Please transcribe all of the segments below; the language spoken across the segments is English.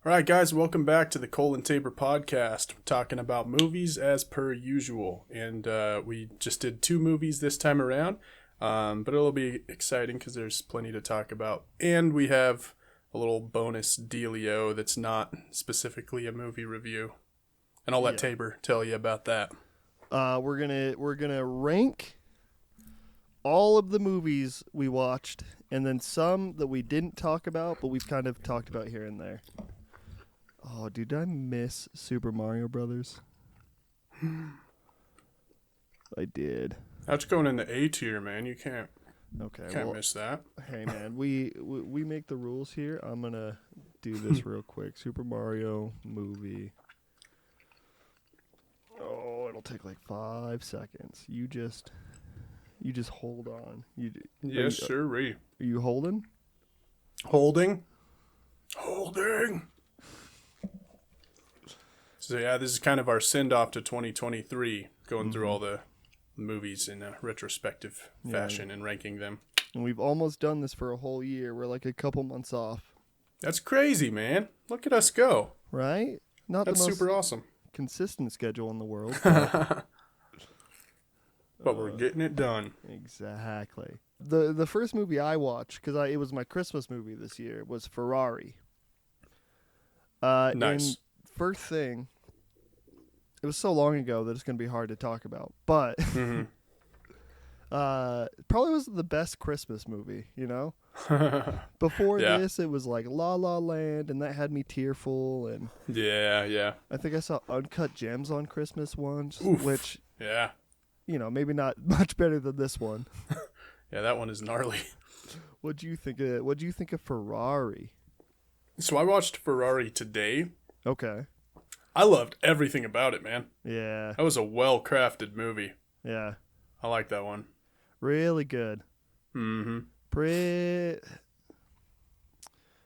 All right, guys, welcome back to the Cole and Tabor podcast. We're talking about movies as per usual. And we just did 2 movies this time around, but it'll be exciting because there's plenty to talk about. And we have a little bonus dealio that's not specifically a movie review. And I'll let Tabor tell you about that. We're gonna rank all of the movies we watched, and then some that we didn't talk about, but we've kind of talked about here and there. Oh, dude, did I miss Super Mario Brothers? I did. That's going in the A tier, man. You can't Okay, miss that. Hey, man, we make the rules here. I'm gonna do this real quick. Super Mario movie. Oh, it'll take like 5 seconds. You just hold on. Yes, sir. Are you holding? Holding. So yeah, this is kind of our send-off to 2023, going through all the movies in a retrospective fashion and ranking them. And we've almost done this for a whole year. We're like a couple months off. That's crazy, man. Look at us go. Right? Not That's the most super awesome. consistent schedule in the world. But we're getting it done. Exactly. The first movie I watched, because it was my Christmas movie this year, was Ferrari. Nice. And first thing, it was so long ago that it's going to be hard to talk about, but probably was the best Christmas movie, you know? Before this, it was like La La Land, and that had me tearful, and Yeah. I think I saw Uncut Gems on Christmas once, which, Yeah. you know, maybe not much better than this one. Yeah, that one is gnarly. What'd you think of Ferrari? So I watched Ferrari today. Okay. I loved everything about it, man. Yeah. That was a well-crafted movie. Yeah. I like that one. Really good. Mm-hmm.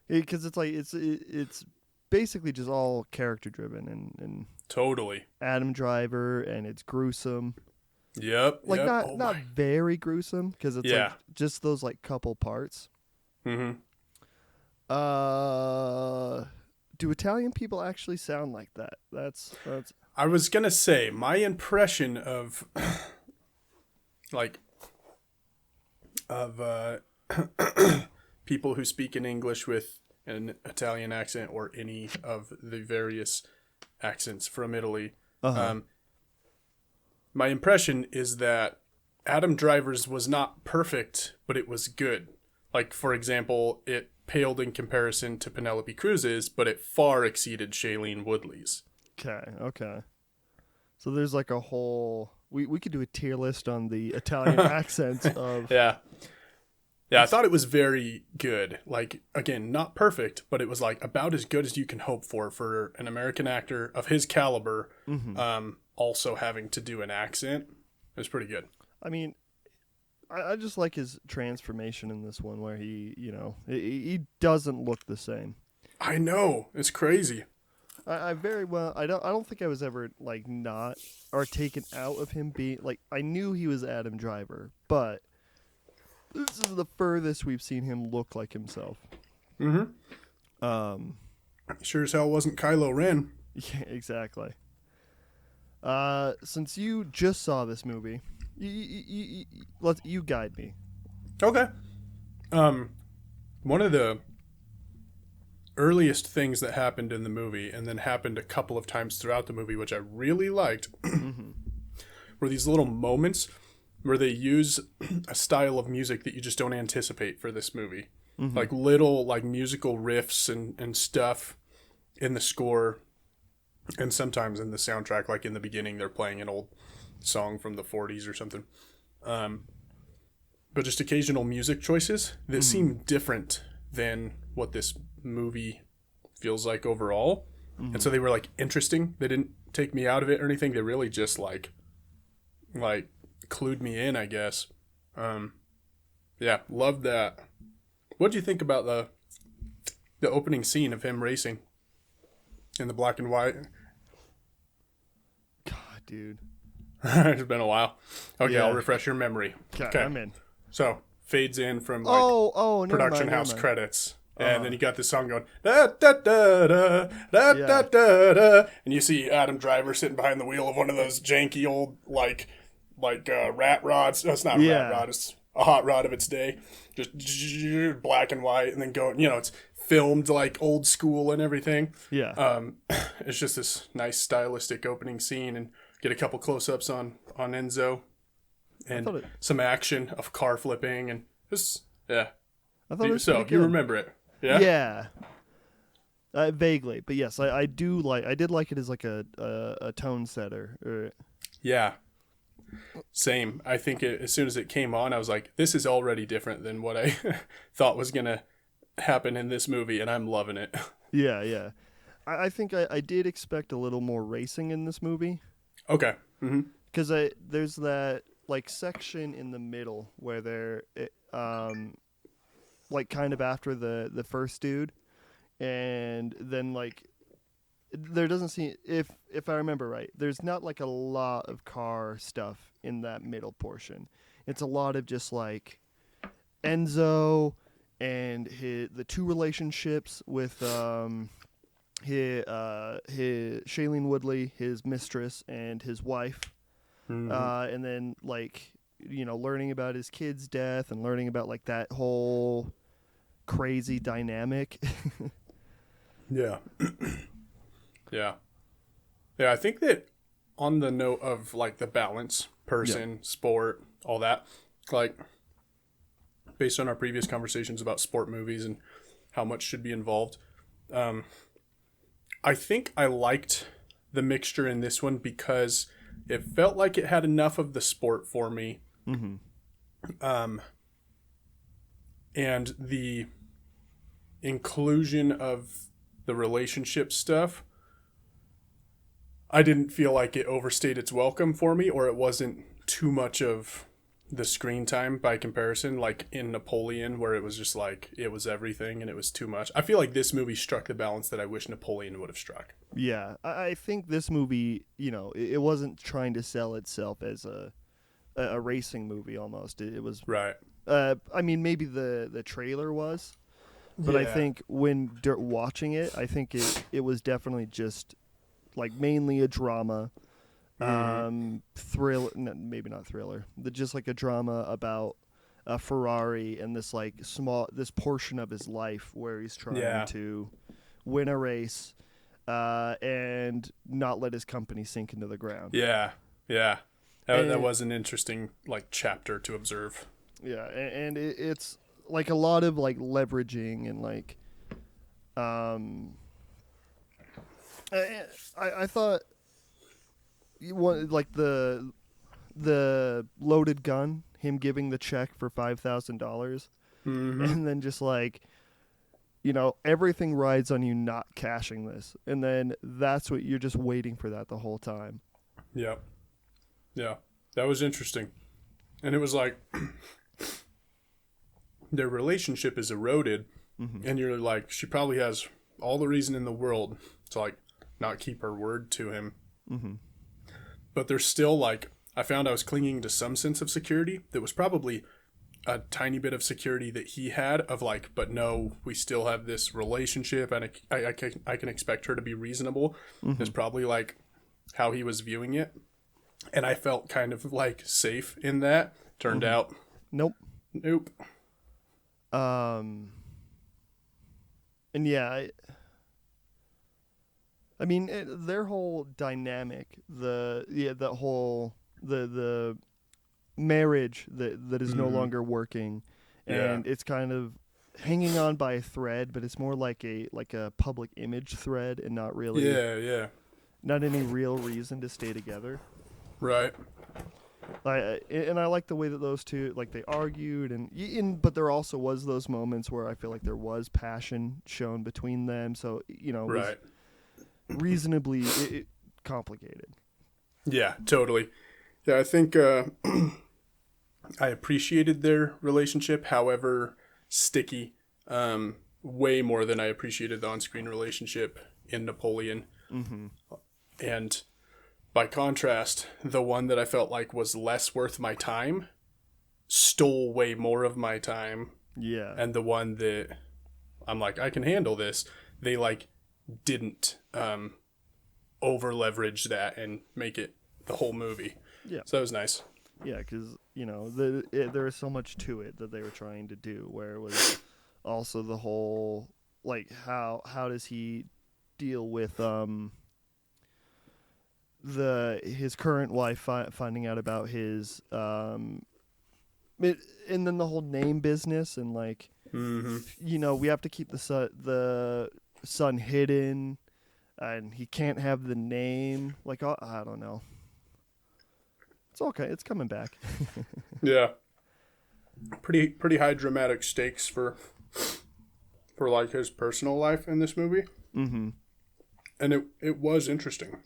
Because it's basically just all character driven and Totally. Adam Driver, and it's gruesome. Yep. Like not very gruesome, because it's like just those like couple parts. Mm-hmm. Do Italian people actually sound like that? That's. I was gonna say my impression of people who speak in English with an Italian accent or any of the various accents from Italy. My impression is that Adam Driver's was not perfect, but it was good. Like, for example, it paled in comparison to Penelope Cruz's, but it far exceeded Shailene Woodley's. Okay. So there's like a whole... We could do a tier list on the Italian accents of... Yeah, I thought it was very good. Like, again, not perfect, but it was like about as good as you can hope for an American actor of his caliber, also having to do an accent. It was pretty good. I mean, I just like his transformation in this one, where he doesn't look the same. I know, it's crazy. I don't think I was ever like not or taken out of him being like, I knew he was Adam Driver, but this is the furthest we've seen him look like himself. Sure as hell wasn't Kylo Ren. Yeah, exactly. Since you just saw this movie, you guide me. Okay. One of the earliest things that happened in the movie, and then happened a couple of times throughout the movie, which I really liked, were these little moments where they use a style of music that you just don't anticipate for this movie. Like little like musical riffs and stuff in the score, and sometimes in the soundtrack. Like in the beginning, they're playing an old song from the 40s or something. But just occasional music choices that seem different than what this movie feels like overall. And so they were like interesting. They didn't take me out of it or anything. They really just like clued me in, I guess. Yeah, loved that. What do you think about the opening scene of him racing in the black and white? God, dude. It's been a while. Okay, Yeah. I'll refresh your memory. Okay, I'm in. So, fades in from Never production mind, house never mind. credits. And then you got this song going, da da da da da da da da, and you see Adam Driver sitting behind the wheel of one of those janky old like rat rods. No, it's not a rat rod. It's a hot rod of its day, just black and white, and then going. It's filmed like old school and everything. Yeah. It's just this nice stylistic opening scene, and get a couple close-ups on Enzo, and some action of car flipping, and just I thought it was so you remember it. Yeah. Yeah. Vaguely, but yes, I did like it as like a tone setter. Yeah. Same. I think as soon as it came on, I was like, this is already different than what I thought was gonna happen in this movie, and I'm loving it. Yeah. I think I did expect a little more racing in this movie. Okay. Mm-hmm. Because there's that like section in the middle where they're like kind of after the first dude, and then like there doesn't seem, if I remember right, there's not like a lot of car stuff in that middle portion. It's a lot of just like Enzo and the two relationships with his Shailene Woodley, his mistress, and his wife, and then like learning about his kid's death and learning about like that whole crazy dynamic. Yeah. Yeah. I think that on the note of like the balance, person, sport, all that, like based on our previous conversations about sport movies and how much should be involved, I think I liked the mixture in this one because it felt like it had enough of the sport for me. Mm-hmm. And the inclusion of the relationship stuff, I didn't feel like it overstayed its welcome for me, or it wasn't too much of the screen time by comparison, like in Napoleon, where it was just like it was everything and it was too much. I feel like this movie struck the balance that I wish Napoleon would have struck. Yeah, I think this movie, it wasn't trying to sell itself as a racing movie almost. It was right. I mean, maybe the trailer was, but I think when watching it, I think it was definitely just like mainly a drama. Thrill, no, maybe not thriller, but just like a drama about a Ferrari and this like this portion of his life where he's trying to win a race and not let his company sink into the ground. Yeah. That was an interesting like chapter to observe. Yeah, and it's like a lot of like leveraging and like I thought like the loaded gun, him giving the check for $5,000, and then just like everything rides on you not cashing this, and then that's what you're just waiting for that the whole time. Yeah, that was interesting, and it was like their relationship is eroded, and you're like, she probably has all the reason in the world to like not keep her word to him. But there's still like, I found I was clinging to some sense of security that was probably a tiny bit of security that he had of like, but no, we still have this relationship and I can expect her to be reasonable. Is probably like how he was viewing it. And I felt kind of like safe in that. Turned out. Nope. And yeah, I mean, their whole dynamic, the marriage that is no longer working, and it's kind of hanging on by a thread, but it's more like a public image thread, and not really, not any real reason to stay together. Right. And I like the way that those two, like, they argued, but there also was those moments where I feel like there was passion shown between them, so it was reasonably complicated. Yeah, totally. Yeah, I think I appreciated their relationship, however sticky, way more than I appreciated the on-screen relationship in Napoleon. And by contrast, the one that I felt like was less worth my time stole way more of my time. Yeah. And the one that I'm like, I can handle this. They like didn't over leverage that and make it the whole movie. Yeah. So it was nice. Yeah, because there is so much to it that they were trying to do. Where it was also the whole like how does he deal with his current wife finding out about his and then the whole name business and like we have to keep the son hidden and he can't have the name like I don't know. It's okay. It's coming back. Yeah. Pretty high dramatic stakes for like his personal life in this movie. Mm-hmm. And it was interesting.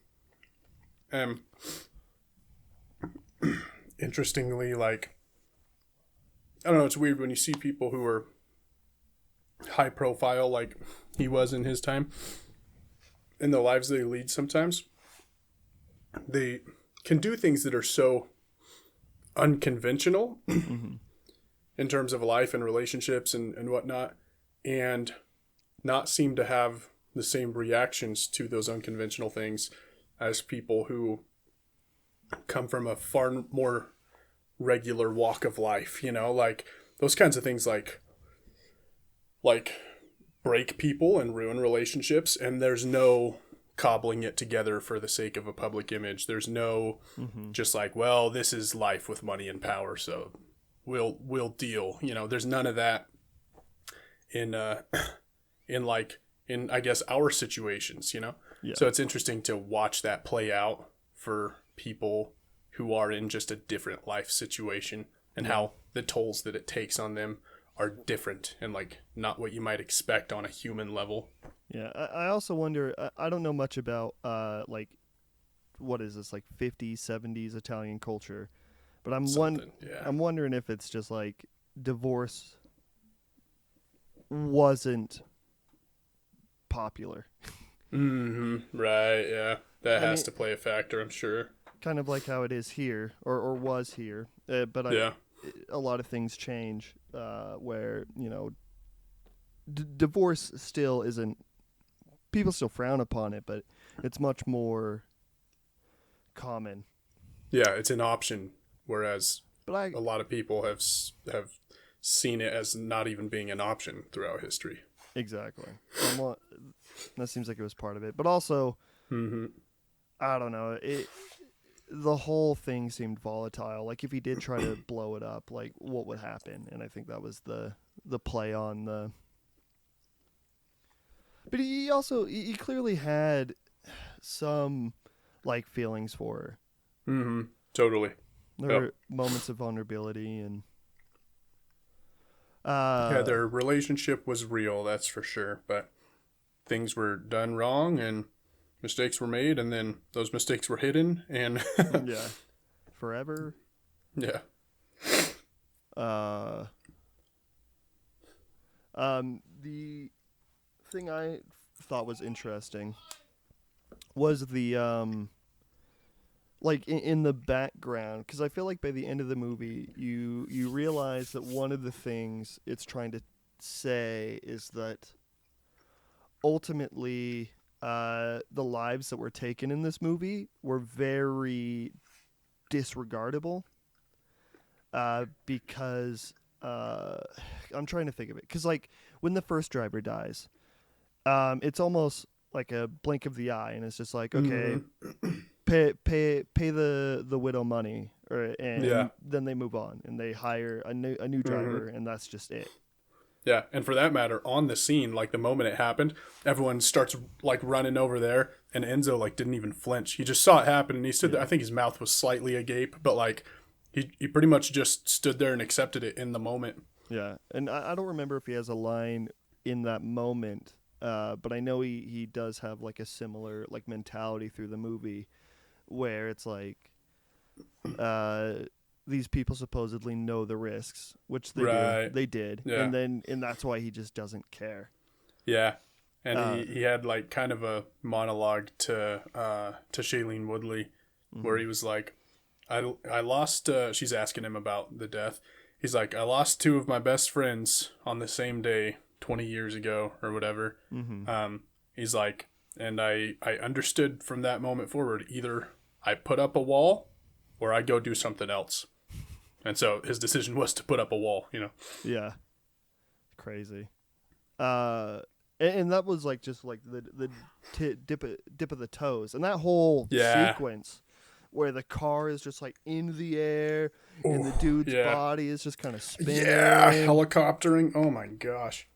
Interestingly, like, I don't know, it's weird when you see people who are high profile like he was in his time. In the lives they lead sometimes, they can do things that are so unconventional in terms of life and relationships and whatnot, and not seem to have the same reactions to those unconventional things as people who come from a far more regular walk of life, like those kinds of things like break people and ruin relationships, and there's no cobbling it together for the sake of a public image. There's no just like, well, this is life with money and power, so we'll deal. There's none of that in I guess our situations, Yeah. So it's interesting to watch that play out for people who are in just a different life situation and how the tolls that it takes on them are different and like not what you might expect on a human level. Yeah, I also wonder, I don't know much about like what is this, like 50s, 70s Italian culture, but I'm wondering if it's just like divorce wasn't popular. Right, yeah. That has to play a factor, I'm sure. Kind of like how it is here, or was here. But a lot of things change where, divorce still isn't, people still frown upon it, but it's much more common. Yeah, it's an option, whereas a lot of people have seen it as not even being an option throughout history. Exactly. That seems like it was part of it. But also, I don't know, the whole thing seemed volatile. Like, if he did try to blow it up, like, what would happen? And I think that was the play on the... But he clearly had some, like, feelings for her. Totally. There were moments of vulnerability and... their relationship was real, that's for sure. But things were done wrong and mistakes were made, and then those mistakes were hidden, and yeah, forever. Yeah. The thing I thought was interesting was the like in the background, because I feel like by the end of the movie, you realize that one of the things it's trying to say is that ultimately the lives that were taken in this movie were very disregardable because I'm trying to think of it, because like when the first driver dies, it's almost like a blink of the eye, and it's just like, okay, pay the widow money, and then they move on and they hire a new driver, and that's just it. Yeah, and for that matter, on the scene, like the moment it happened, everyone starts like running over there, and Enzo like didn't even flinch. He just saw it happen, and he stood there. I think his mouth was slightly agape, but like he pretty much just stood there and accepted it in the moment. Yeah, and I don't remember if he has a line in that moment, but I know he does have like a similar like mentality through the movie, where it's like these people supposedly know the risks, which they do. They did, yeah. and that's why he just doesn't care. Yeah, and he had like kind of a monologue to Shailene Woodley, where he was like, I lost. She's asking him about the death. He's like, I lost two of my best friends on the same day 20 years ago or whatever. Mm-hmm. He's like, and I understood from that moment forward, either I put up a wall or I go do something else. And so his decision was to put up a wall, you know? Yeah. Crazy. And that was like just like the dip of the toes, and that whole sequence where the car is just like in the air and the dude's body is just kind of spinning. Yeah, helicoptering. Oh my gosh,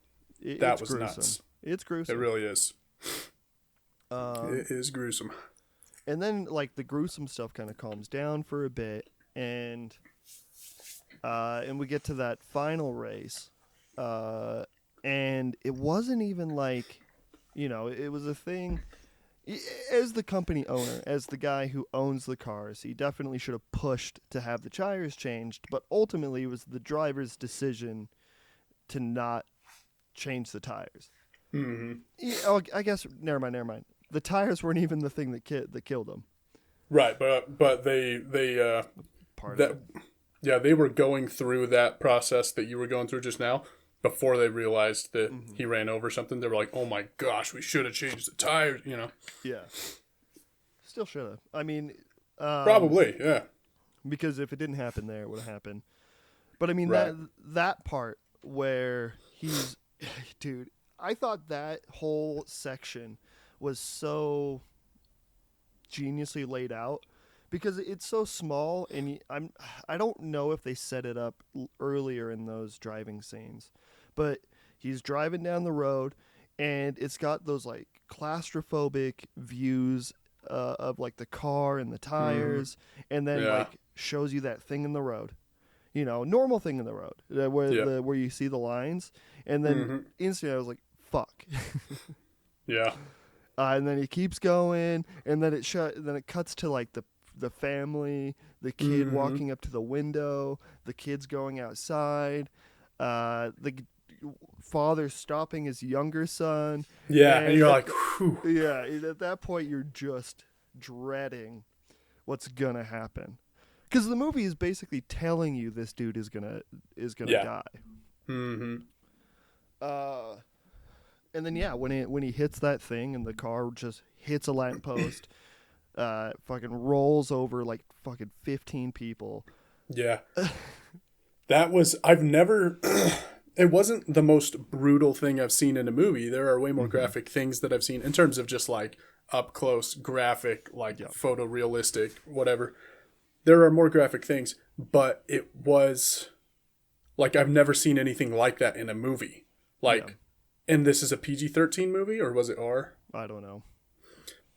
that was gruesome. Nuts. It's gruesome. It really is. It is gruesome. And then like the gruesome stuff kind of calms down for a bit, and we get to that final race. And it wasn't even like, you know, it was a thing. As the company owner, as the guy who owns the cars, he definitely should have pushed to have the tires changed. But ultimately, it was the driver's decision to not change the tires. Mm-hmm. Oh, I guess, never mind. The tires weren't even the thing that killed them. Right, but they Part of it. Yeah, they were going through that process that you were going through just now. Before they realized that he ran over something, they were like, "Oh my gosh, we should have changed the tires," you know. Yeah. Still should have. I mean, probably, yeah. Because if it didn't happen there, it would have happened. But I mean, right. that part where he's, dude, I thought that whole section was so geniusly laid out because it's so small, and I don't know if they set it up earlier in those driving scenes, but he's driving down the road, and it's got those like claustrophobic views of like the car and the tires, and then like shows you that thing in the road, you know, normal thing in the road where you see the lines, and then instantly I was like, fuck. Yeah. And then he keeps going, and then it cuts to like the family, the kid walking up to the window, the kids going outside, the father stopping his younger son. Yeah, and you're like, whew. Yeah, at that point you're just dreading what's gonna happen, because the movie is basically telling you this dude is gonna die. Mm-hmm. And then when he hits that thing and the car just hits a lamppost, fucking rolls over like fucking 15 people. Yeah. That was, I've never, it wasn't the most brutal thing I've seen in a movie. There are way more graphic things that I've seen in terms of just like up close, graphic, like photorealistic, whatever. There are more graphic things, but it was like, I've never seen anything like that in a movie. Like, and this is a PG-13 movie, or was it R? I don't know.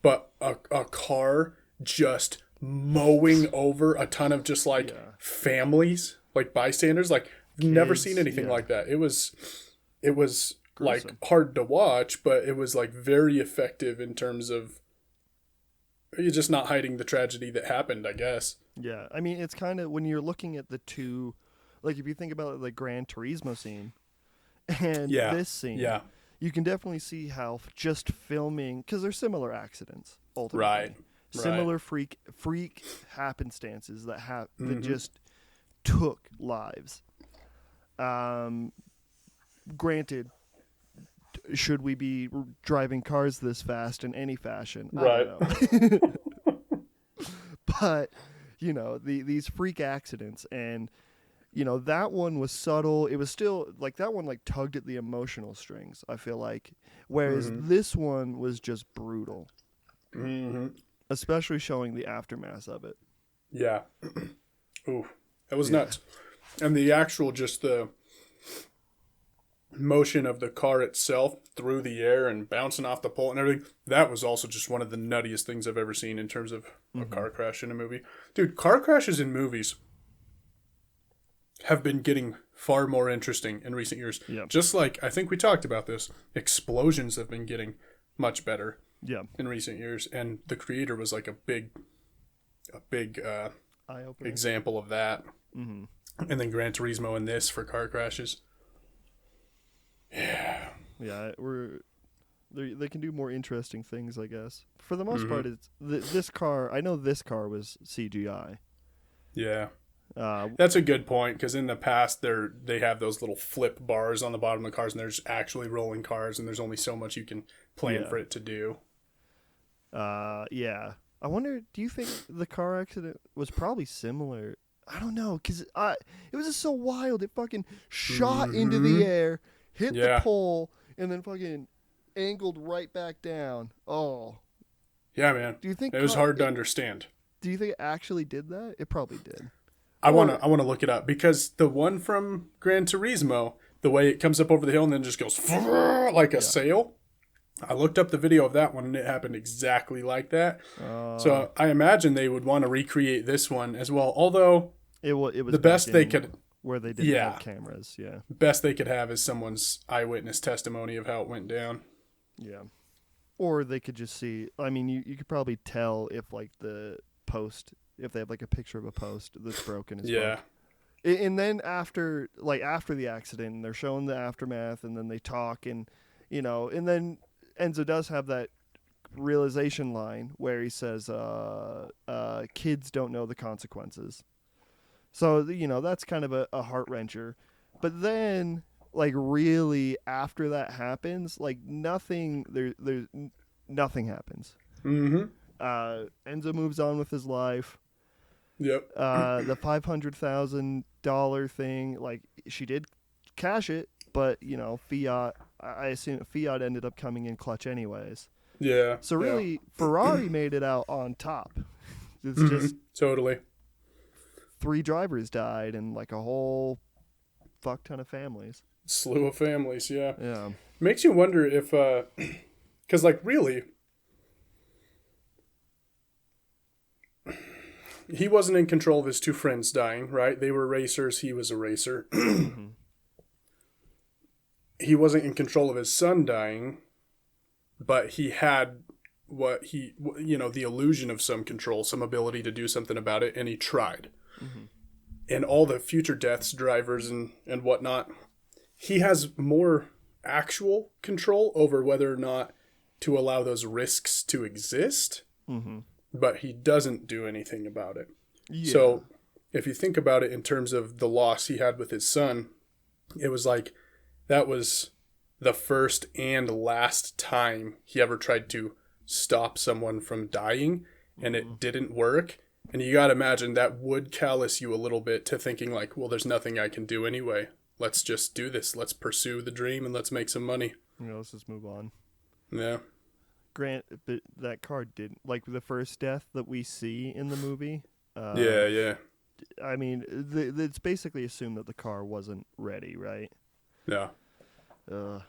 But a car just mowing over a ton of just like families, like bystanders. Like, kids, never seen anything like that. It was gruesome. Like hard to watch, but it was like very effective in terms of you're just not hiding the tragedy that happened, I guess. Yeah, I mean, it's kind of when you're looking at the two, like if you think about the Gran Turismo scene and this scene, you can definitely see how just filming, because they're similar accidents ultimately, right? Similar freak happenstances that that just took lives. Granted, should we be driving cars this fast in any fashion? Right. I don't know. But you know, these freak accidents, and you know, that one was subtle. It was still like that one like tugged at the emotional strings, I feel like, whereas this one was just brutal. Especially showing the aftermath of it. Yeah. Ooh, that was nuts. And the actual, just the motion of the car itself through the air and bouncing off the pole and everything, that was also just one of the nuttiest things I've ever seen in terms of a car crash in a movie. Dude, car crashes in movies have been getting far more interesting in recent years. Yeah. Just like, I think we talked about this, explosions have been getting much better in recent years. And The Creator was like a big example of that. And then Gran Turismo and this for car crashes. Yeah, they can do more interesting things, I guess. For the most part, it's this car. I know this car was CGI. Yeah, That's a good point, because in the past they have those little flip bars on the bottom of the cars, and there's actually rolling cars, and there's only so much you can plan for it to do. Yeah. I wonder, do you think the car accident was probably similar? I don't know, because it was just so wild. It fucking shot into the air, hit the pole, and then fucking angled right back down. Oh. Yeah, man. Do you think it was hard to understand? Do you think it actually did that? It probably did. I want to look it up, because the one from Gran Turismo, the way it comes up over the hill and then just goes like a sail. I looked up the video of that one, and it happened exactly like that. So I imagine they would want to recreate this one as well. Although it was the best they could, where they didn't have cameras. Yeah, best they could have is someone's eyewitness testimony of how it went down. Yeah, or they could just see. I mean, you could probably tell if like the post, if they have like a picture of a post that's broken as well. And then after the accident, they're showing the aftermath, and then they talk, and and then Enzo does have that realization line where he says, kids don't know the consequences. So, that's kind of a heart-wrencher. But then, really, after that happens, nothing, there's nothing happens. Mm-hmm. Enzo moves on with his life. Yep. The $500,000 thing, she did cash it, but, Fiat... I assume Fiat ended up coming in clutch anyways. Yeah. So really, Ferrari made it out on top. It's just totally 3 drivers died and a whole fuck ton of families. Slew of families, yeah. Yeah. Makes you wonder if, because really, he wasn't in control of his 2 friends dying, right? They were racers. He was a racer. Mm-hmm. He wasn't in control of his son dying, but he had the illusion of some control, some ability to do something about it, and he tried. Mm-hmm. And all the future deaths, drivers and whatnot, he has more actual control over whether or not to allow those risks to exist, but he doesn't do anything about it. Yeah. So if you think about it in terms of the loss he had with his son, it was that was the first and last time he ever tried to stop someone from dying, and it didn't work. And you got to imagine that would callous you a little bit to thinking well, there's nothing I can do anyway. Let's just do this. Let's pursue the dream and let's make some money. Let's just move on. Yeah. Grant, but that car didn't, the first death that we see in the movie. Yeah. I mean, it's basically assumed that the car wasn't ready, right? Yeah. I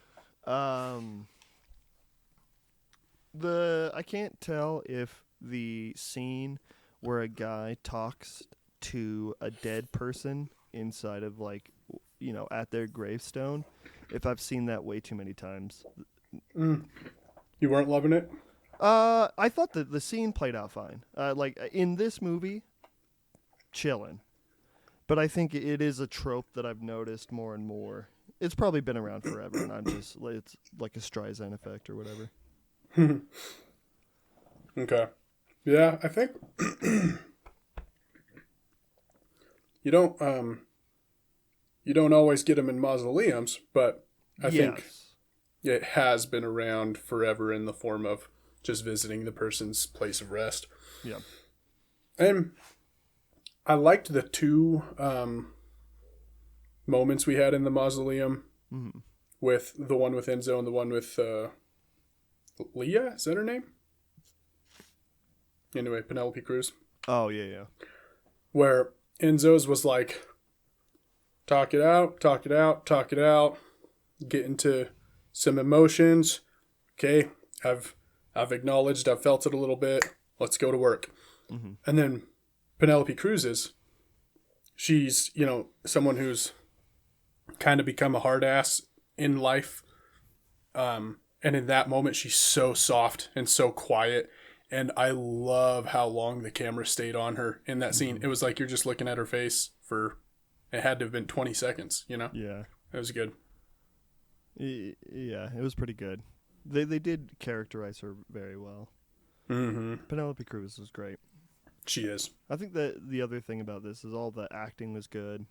can't tell if the scene where a guy talks to a dead person inside of at their gravestone, if I've seen that way too many times. You weren't loving it? I thought that the scene played out fine. In this movie, chillin'. But I think it is a trope that I've noticed more and more. It's probably been around forever, and I'm just, it's like a Streisand effect or whatever. Okay. Yeah, I think you don't always get them in mausoleums, but I think it has been around forever in the form of just visiting the person's place of rest. Yeah. And I liked the 2 moments we had in the mausoleum, with the one with Enzo and the one with Leah. Is that her name? Anyway, Penelope Cruz. Oh, yeah. Where Enzo's was talk it out, get into some emotions. Okay, I've acknowledged, I've felt it a little bit. Let's go to work. Mm-hmm. And then Penelope Cruz's, she's, someone who's kind of become a hard ass in life. And in that moment, she's so soft and so quiet. And I love how long the camera stayed on her in that scene. It was you're just looking at her face for, it had to have been 20 seconds, Yeah. It was good. Yeah, it was pretty good. They did characterize her very well. Mm-hmm. Penelope Cruz was great. She is. I think that the other thing about this is all the acting was good.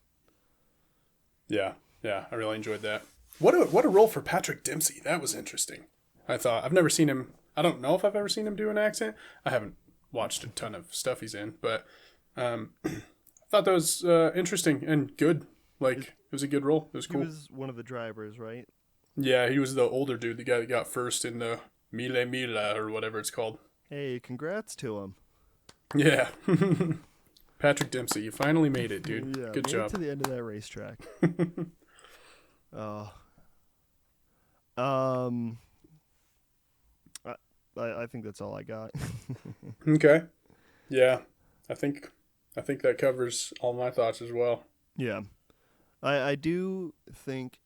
Yeah, I really enjoyed that. What a role for Patrick Dempsey. That was interesting. I thought I've never seen him. I don't know if I've ever seen him do an accent. I haven't watched a ton of stuff he's in, but I thought that was interesting and good. Like it was a good role. It was cool. He was one of the drivers, right? Yeah, he was the older dude, the guy that got first in the Mille Mila or whatever it's called. Hey, congrats to him. Yeah. Patrick Dempsey, you finally made it, dude. Yeah, good made job. it to the end of that racetrack. I think that's all I got. Okay. Yeah. I think that covers all my thoughts as well. Yeah. I do think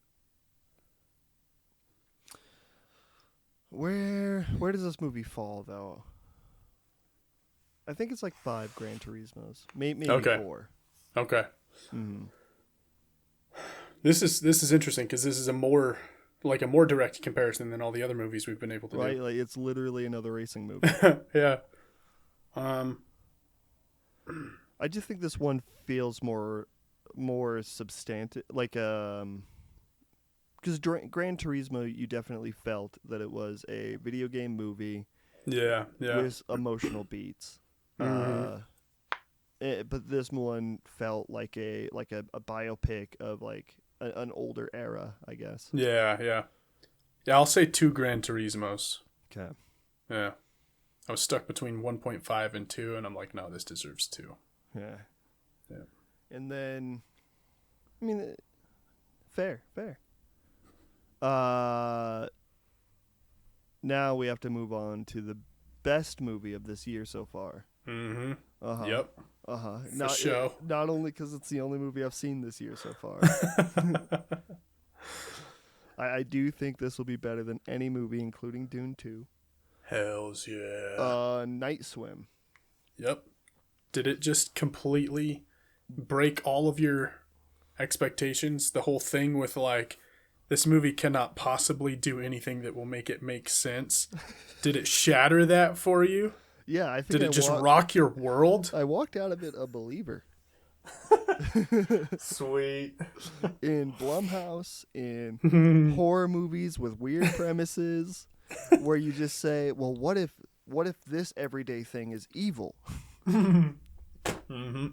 where does this movie fall though? I think it's like 5 Gran Turismos. Maybe Okay. 4. Okay. Mm. This is interesting because this is a more direct comparison than all the other movies we've been able to Right? do. Like it's literally another racing movie. Yeah. I just think this one feels more substantive, like because Gran Turismo, you definitely felt that it was a video game movie Yeah. with emotional beats. Mm-hmm. But this one felt like a biopic of like an older era, I guess. Yeah. I'll say 2 Gran Turismos. Okay. Yeah. I was stuck between 1.5 and 2, and I'm like, no, this deserves 2. Yeah. Yeah. And then, I mean, fair. Now we have to move on to the best movie of this year so far. Mm-hmm. Uh-huh. Yep. Uh-huh. Not only because it's the only movie I've seen this year so far. I do think this will be better than any movie, including Dune 2. Hells yeah. Night Swim. Yep. Did it just completely break all of your expectations? The whole thing with like, this movie cannot possibly do anything that will make it make sense. Did it shatter that for you? Yeah, I think Did it just rock your world? I walked out of it a believer. Sweet. In Blumhouse, in horror movies with weird premises, where you just say, well, what if this everyday thing is evil? Mm-hmm.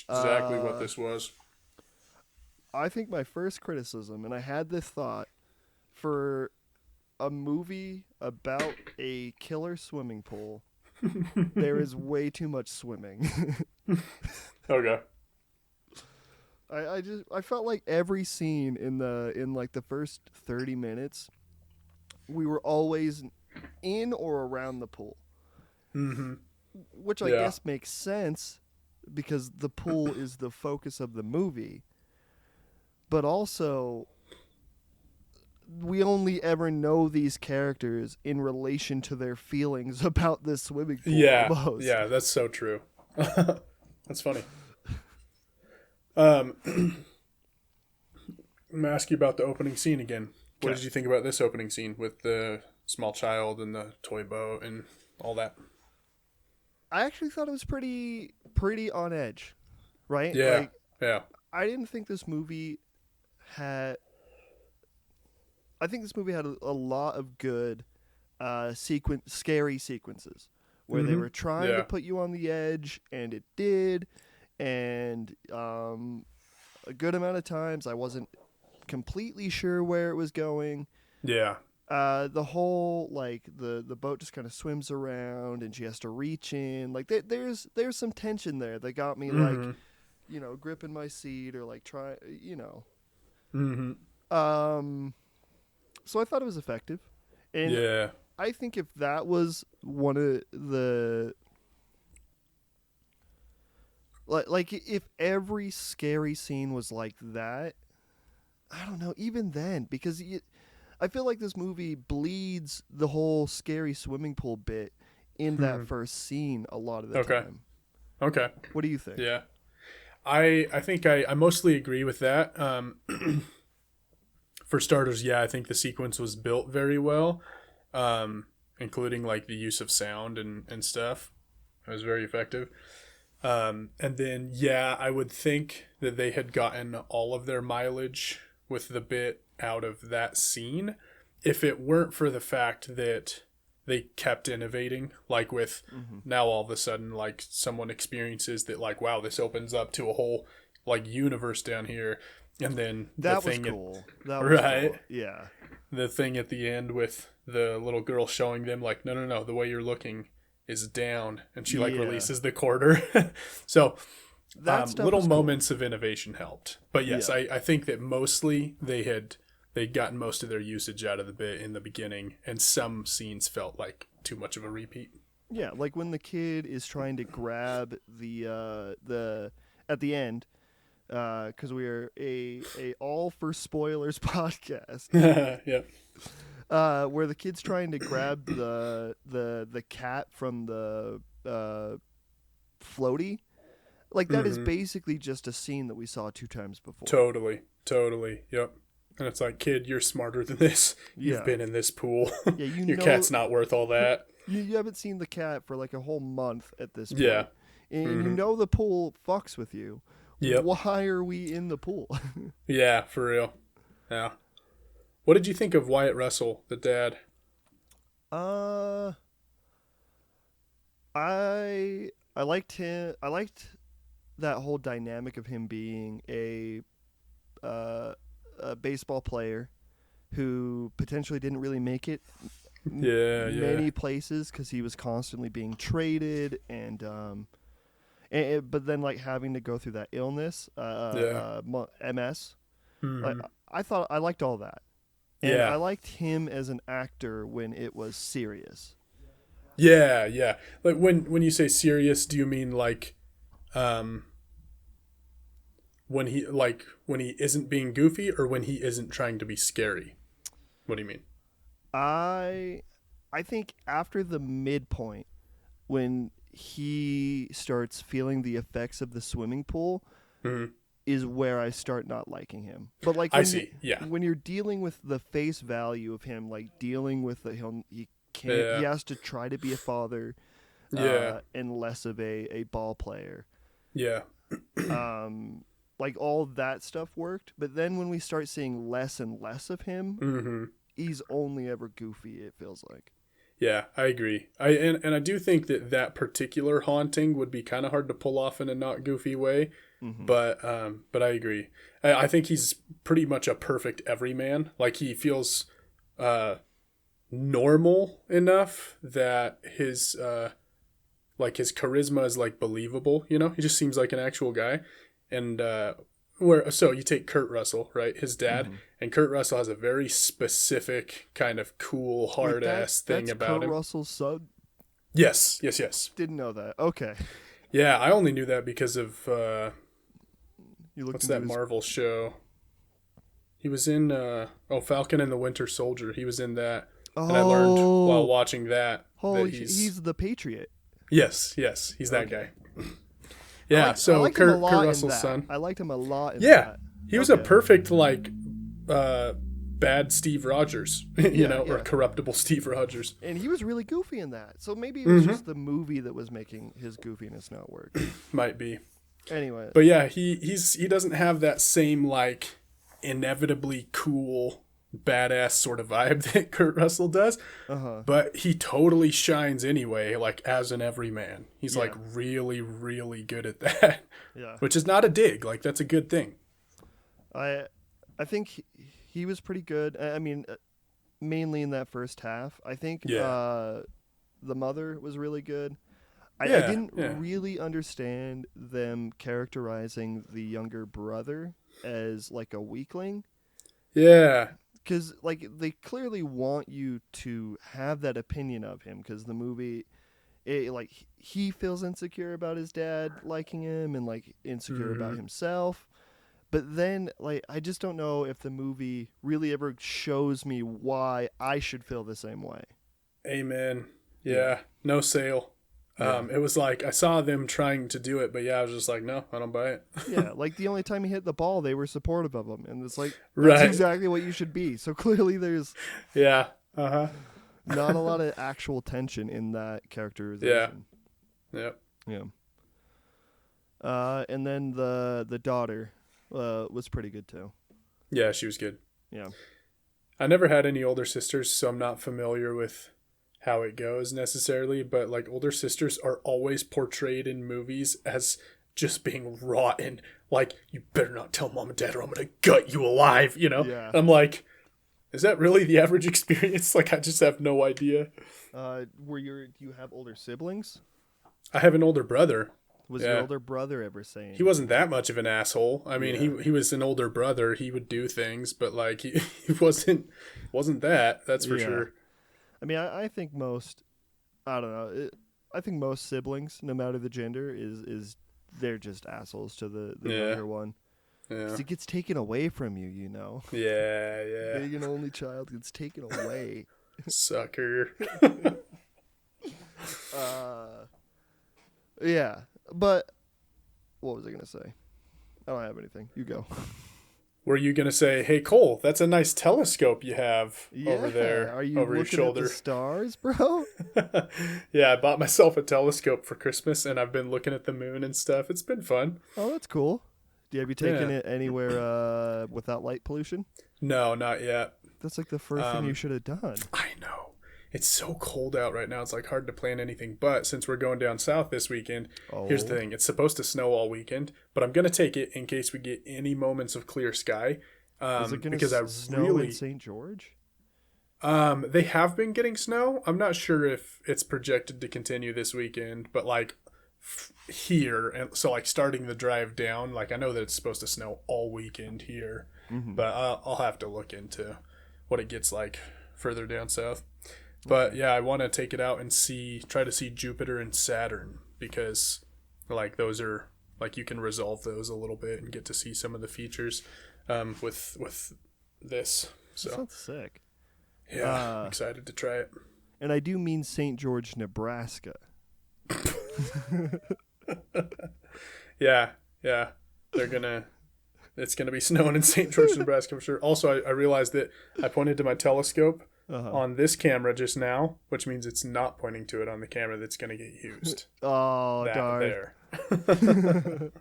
Exactly what this was. I think my first criticism, and I had this thought, for a movie about a killer swimming pool, there is way too much swimming. Okay. I felt like every scene in like the first 30 minutes, we were always in or around the pool. Mm-hmm. Which I guess makes sense because the pool is the focus of the movie. But also, we only ever know these characters in relation to their feelings about this swimming pool. Yeah, almost. yeah, that's so true. That's funny. I'm gonna ask you about the opening scene again. What did you think about this opening scene with the small child and the toy boat and all that? I actually thought it was pretty on edge, right? Yeah, like, yeah. I didn't think this movie had. I think this movie had a lot of good, scary sequences where they were trying to put you on the edge, and it did. And a good amount of times, I wasn't completely sure where it was going. Yeah. The whole like the boat just kind of swims around, and she has to reach in. Like there's some tension there that got me like, gripping my seat or like try. Mm-hmm. So I thought it was effective, and Yeah. I think if that was one of the like if every scary scene was like that, I don't know. Even then, because I feel like this movie bleeds the whole scary swimming pool bit in that first scene a lot of the time. Okay. What do you think? Yeah. I think I mostly agree with that. For starters, I think the sequence was built very well, including like the use of sound and stuff. It was very effective. And then, yeah, I would think that they had gotten all of their mileage with the bit out of that scene if it weren't for the fact that they kept innovating, like with now all of a sudden, like someone experiences that, like, wow, this opens up to a whole like universe down here. And then that the was thing cool. That was right. Cool. Yeah. The thing at the end with the little girl showing them like, no, the way you're looking is down, and she like releases the quarter. So little moments of innovation helped. But yes, I think that mostly they'd gotten most of their usage out of the bit in the beginning, and some scenes felt like too much of a repeat. Yeah, like when the kid is trying to grab the at the end, because we are a all for spoilers podcast. Yeah. Where the kid's trying to grab the cat from the floaty, like that is basically just a scene that we saw 2 times before. Totally, yep. And it's like, kid, you're smarter than this. You've been in this pool. Yeah, your cat's not worth all that. You haven't seen the cat for like a whole month at this point. Yeah. And you know the pool fucks with you. Yep. Why are we in the pool? Yeah, for real. Yeah. What did you think of Wyatt Russell, the dad? I liked him. I liked that whole dynamic of him being a baseball player who potentially didn't really make it many places because he was constantly being traded and but then like having to go through that illness, MS. Like, I thought I liked all that. And I liked him as an actor when it was serious. Yeah. Like when you say serious, do you mean like when he isn't being goofy, or when he isn't trying to be scary? What do you mean? I think after the midpoint, when he starts feeling the effects of the swimming pool, is where I start not liking him. But like I see, yeah. When you're dealing with the face value of him, like dealing with he has to try to be a father, and less of a ball player. Yeah. Like all that stuff worked, but then when we start seeing less and less of him, he's only ever goofy, it feels like. Yeah, I agree. And I do think that particular haunting would be kind of hard to pull off in a not goofy way. But I agree. I think he's pretty much a perfect everyman. Like he feels normal enough that his charisma is like believable. You know, he just seems like an actual guy. And so you take Kurt Russell, right? His dad, and Kurt Russell has a very specific kind of cool, hard ass thing about him. Kurt Russell's son? Yes. Didn't know that. Okay. Yeah, I only knew that because of what's that Marvel show? He was in Falcon and the Winter Soldier. He was in that, and I learned while watching that he's the Patriot. Yes, he's that guy. Yeah, Kurt Russell's son. I liked him a lot in that. Yeah, he was a perfect bad Steve Rogers, or corruptible Steve Rogers. And he was really goofy in that. So maybe it was just the movie that was making his goofiness not work. Might be. Anyway. But yeah, he doesn't have that same like inevitably cool badass sort of vibe that Kurt Russell does. But he totally shines anyway, like as an everyman. He's like really, really good at that. Yeah. Which is not a dig. Like that's a good thing. I think he was pretty good. I mean, mainly in that first half. I think the mother was really good. I didn't really understand them characterizing the younger brother as like a weakling. Yeah. Because like they clearly want you to have that opinion of him, because the movie, he feels insecure about his dad liking him and like insecure about himself. But then like I just don't know if the movie really ever shows me why I should feel the same way. Amen. Yeah. No sale. It was like I saw them trying to do it, but I was just like, no, I don't buy it. Yeah, like the only time he hit the ball, they were supportive of him, and it's like that's exactly what you should be. So clearly, there's not a lot of actual tension in that characterization. Yep. Yeah. And then the daughter was pretty good too. Yeah, she was good. Yeah. I never had any older sisters, so I'm not familiar with how it goes necessarily, but like older sisters are always portrayed in movies as just being rotten. Like, you better not tell mom and dad or I'm gonna gut you alive, you know? Yeah. I'm like, is that really the average experience? Like, I just have no idea. Do you have older siblings? I have an older brother. Was your older brother ever saying? He wasn't that much of an asshole. I mean, Yeah. he was an older brother. He would do things, but like he wasn't that. That's for sure. I mean, I think most, I don't know. I think most siblings, no matter the gender, is they're just assholes to the younger one. Yeah. 'Cause it gets taken away from you, you know. Yeah. Being an only child gets taken away. Sucker. Yeah, but what was I gonna say? I don't have anything. You go. Were you gonna say, "Hey Cole, that's a nice telescope you have over there, Are you over your looking shoulder"? at the stars, bro? Yeah, I bought myself a telescope for Christmas, and I've been looking at the moon and stuff. It's been fun. Oh, that's cool. Have you taken it anywhere without light pollution? No, not yet. That's like the first thing you should have done. I know. It's so cold out right now. It's like hard to plan anything. But since we're going down south this weekend, here's the thing. It's supposed to snow all weekend, but I'm going to take it in case we get any moments of clear sky. Is it going to snow in St. George? They have been getting snow. I'm not sure if it's projected to continue this weekend, but like here, and so like starting the drive down, like I know that it's supposed to snow all weekend here, but I'll have to look into what it gets like further down south. But yeah, I want to take it out and try to see Jupiter and Saturn, because like those are like you can resolve those a little bit and get to see some of the features with this. So that sounds sick. Yeah, I'm excited to try it. And I do mean St. George, Nebraska. Yeah. It's gonna be snowing in St. George, Nebraska for sure. Also, I realized that I pointed to my telescope on this camera just now, which means it's not pointing to it on the camera that's gonna get used. Oh, darn. There.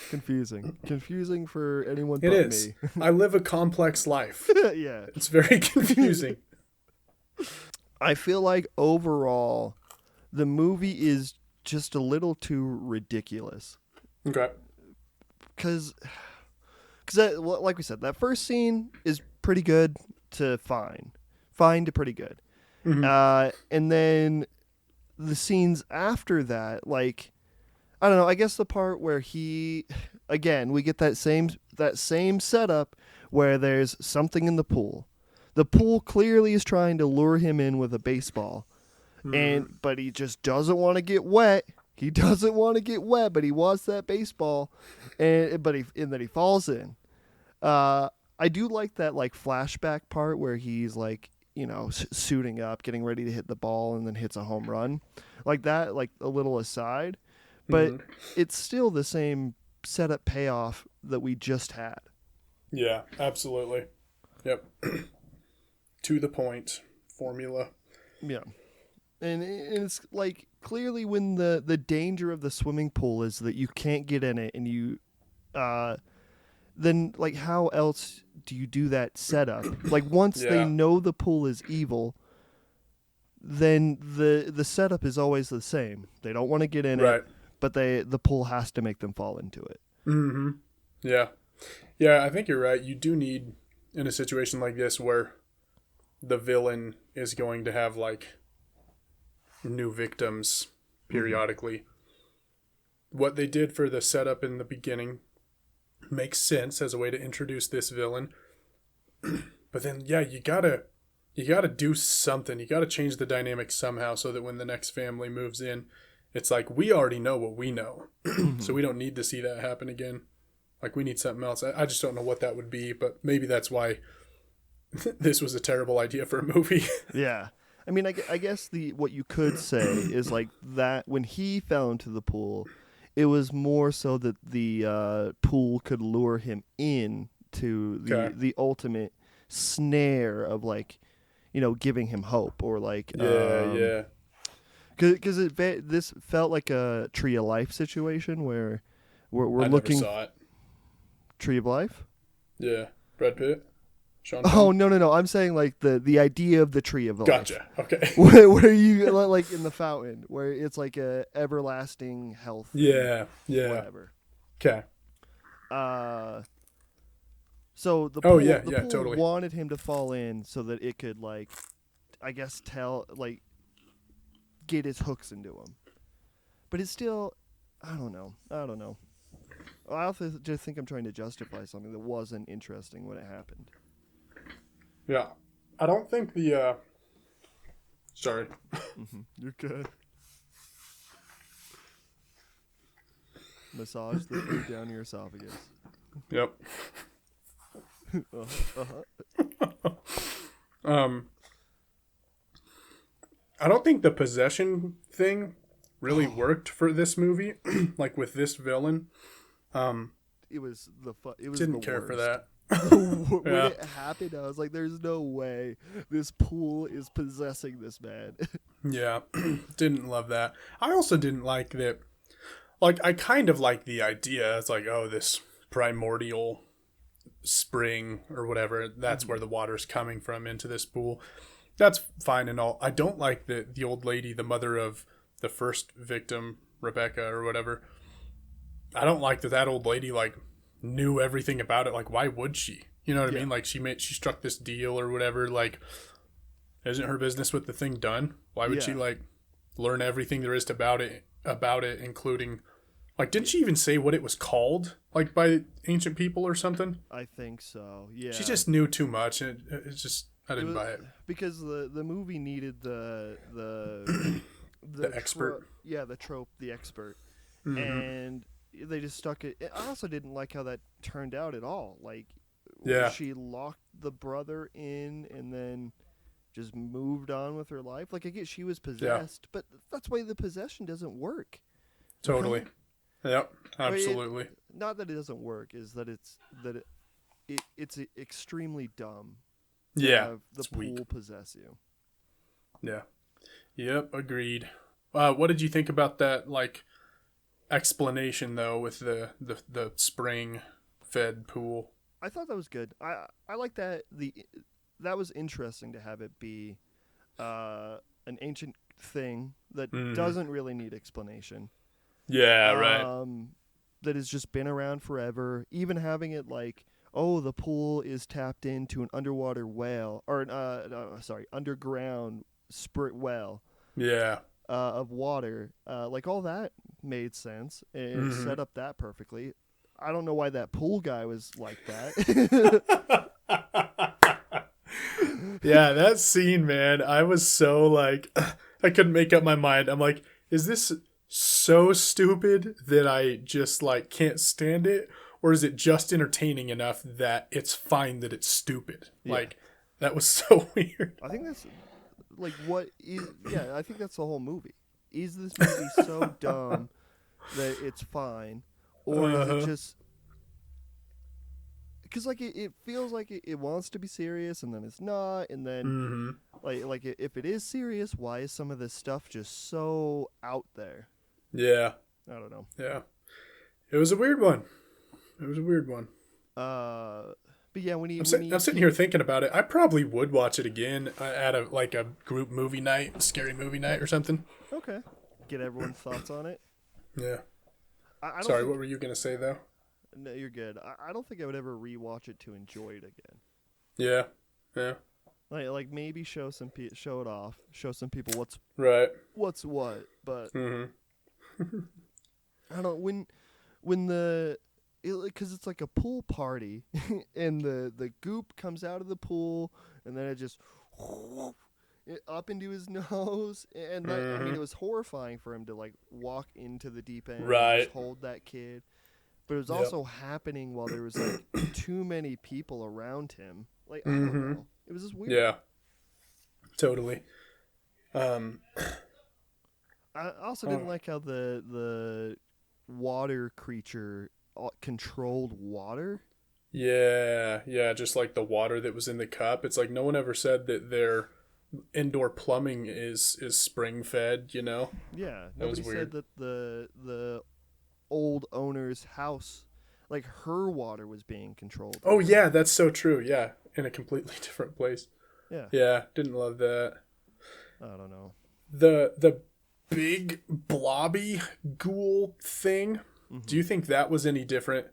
Confusing for anyone It but is. me. I live a complex life. Yeah. It's very confusing. I feel like overall, the movie is just a little too ridiculous. Okay. Because like we said, that first scene is pretty good to fine to pretty good. Mm-hmm. And then the scenes after that, like, I don't know, I guess the part where we get that same setup where there's something in the pool. The pool clearly is trying to lure him in with a baseball, but he just doesn't want to get wet. He doesn't want to get wet, but he wants that baseball, and then he falls in. I do like that like flashback part where he's like, you know, suiting up, getting ready to hit the ball, and then hits a home run, like that, like a little aside. But it's still the same setup payoff that we just had. Yeah, absolutely. Yep. To the point formula. Yeah. And it's like clearly when the danger of the swimming pool is that you can't get in it, and you then like how else do you do that setup? Like once they know the pool is evil, then the setup is always the same. They don't want to get in it, but the pool has to make them fall into it. Mm-hmm. Yeah. Yeah, I think you're right. You do need, in a situation like this where the villain is going to have like new victims periodically. What they did for the setup in the beginning makes sense as a way to introduce this villain. But then you gotta do something. You gotta change the dynamic somehow so that when the next family moves in, it's like we already know what we know. So we don't need to see that happen again. Like we need something else. I just don't know what that would be, but maybe that's why this was a terrible idea for a movie. Yeah. I mean, I guess what you could say is like that when he fell into the pool, it was more so that the pool could lure him in to the ultimate snare of like, you know, giving him hope or like yeah. Because this felt like a Tree of Life situation where we're I looking. never saw it. Tree of Life? Yeah. Brad Pitt? Sean Oh, Penn? no. I'm saying like the idea of the Tree of Life. Gotcha. Okay. Where you like in the fountain, where it's like a everlasting health. Yeah. Whatever. Okay. So the Oh, pool, yeah, the yeah, pool totally. wanted him to fall in so that it could like, I guess get his hooks into him. But it's still, I don't know. I also just think I'm trying to justify something that wasn't interesting when it happened. Yeah. I don't think the, sorry. You're good. Massage the food down your esophagus. Yep. Uh-huh. I don't think the possession thing really worked for this movie, like with this villain. It was Didn't the care worst. for that. When it happened, I was like, "There's no way this pool is possessing this man." Yeah, didn't love that. I also didn't like that. Like, I kind of like the idea. It's like, oh, this primordial spring or whatever. That's where the water's coming from into this pool. That's fine and all. I don't like the old lady, the mother of the first victim, Rebecca or whatever. I don't like that old lady like knew everything about it. Like, why would she? You know what I mean? Like, she struck this deal or whatever. Like, isn't her business with the thing done? Why would she like learn everything there is about it, including like, didn't she even say what it was called, like by ancient people or something? I think so. Yeah. She just knew too much, and it's just I didn't buy it. Because the movie needed the expert. the trope, the expert, Mm-hmm. and they just stuck it. I also didn't like how that turned out at all. Like, she locked the brother in and then just moved on with her life. Like, I get she was possessed, but that's why the possession doesn't work. Totally. Yep. Absolutely. Not that it doesn't work, is that it's extremely dumb. Have the pool weak. possess you. Yeah. Yep. Agreed. What did you think about that, like, explanation though with the spring fed pool? I thought that was good. I like that that was interesting to have it be an ancient thing that doesn't really need explanation. Yeah, right. That has just been around forever. Even having it like, oh, the pool is tapped into an underwater well, or underground well. Yeah. Of water. Like, all that made sense. It set up that perfectly. I don't know why that pool guy was like that. Yeah, that scene, man. I was so like, I couldn't make up my mind. I'm like, is this so stupid that I just like can't stand it? Or is it just entertaining enough that it's fine that it's stupid? Yeah. Like, that was so weird. I think that's like I think that's the whole movie. Is this movie so dumb that it's fine? Or is it just... Because like it feels like it wants to be serious and then it's not, and then like if it is serious, why is some of this stuff just so out there? Yeah. I don't know. Yeah. It was a weird one. But yeah, I'm sitting here thinking about it. I probably would watch it again at a group movie night, scary movie night or something. Okay. Get everyone's thoughts on it. Yeah. Sorry, what were you gonna say though? No, you're good. I don't think I would ever rewatch it to enjoy it again. Yeah. Yeah. Like maybe show it off, show some people what's what, but I don't when because it's like a pool party and the goop comes out of the pool and then it just up into his nose, and that, I mean, it was horrifying for him to like walk into the deep end and just hold that kid. But it was also happening while there was like too many people around him. Like, I don't know. It was just weird. Yeah. Totally. I also didn't like how the water creature controlled water. Yeah, just like the water that was in the cup. It's like no one ever said that their indoor plumbing is spring fed, you know? Yeah, That was nobody weird. said that the old owner's house, like her water was being controlled. Oh Either. yeah, that's so true. Yeah, in a completely different place. Yeah, Yeah, didn't love that. I don't know. The big blobby ghoul thing. Do Hmm. you think that was any different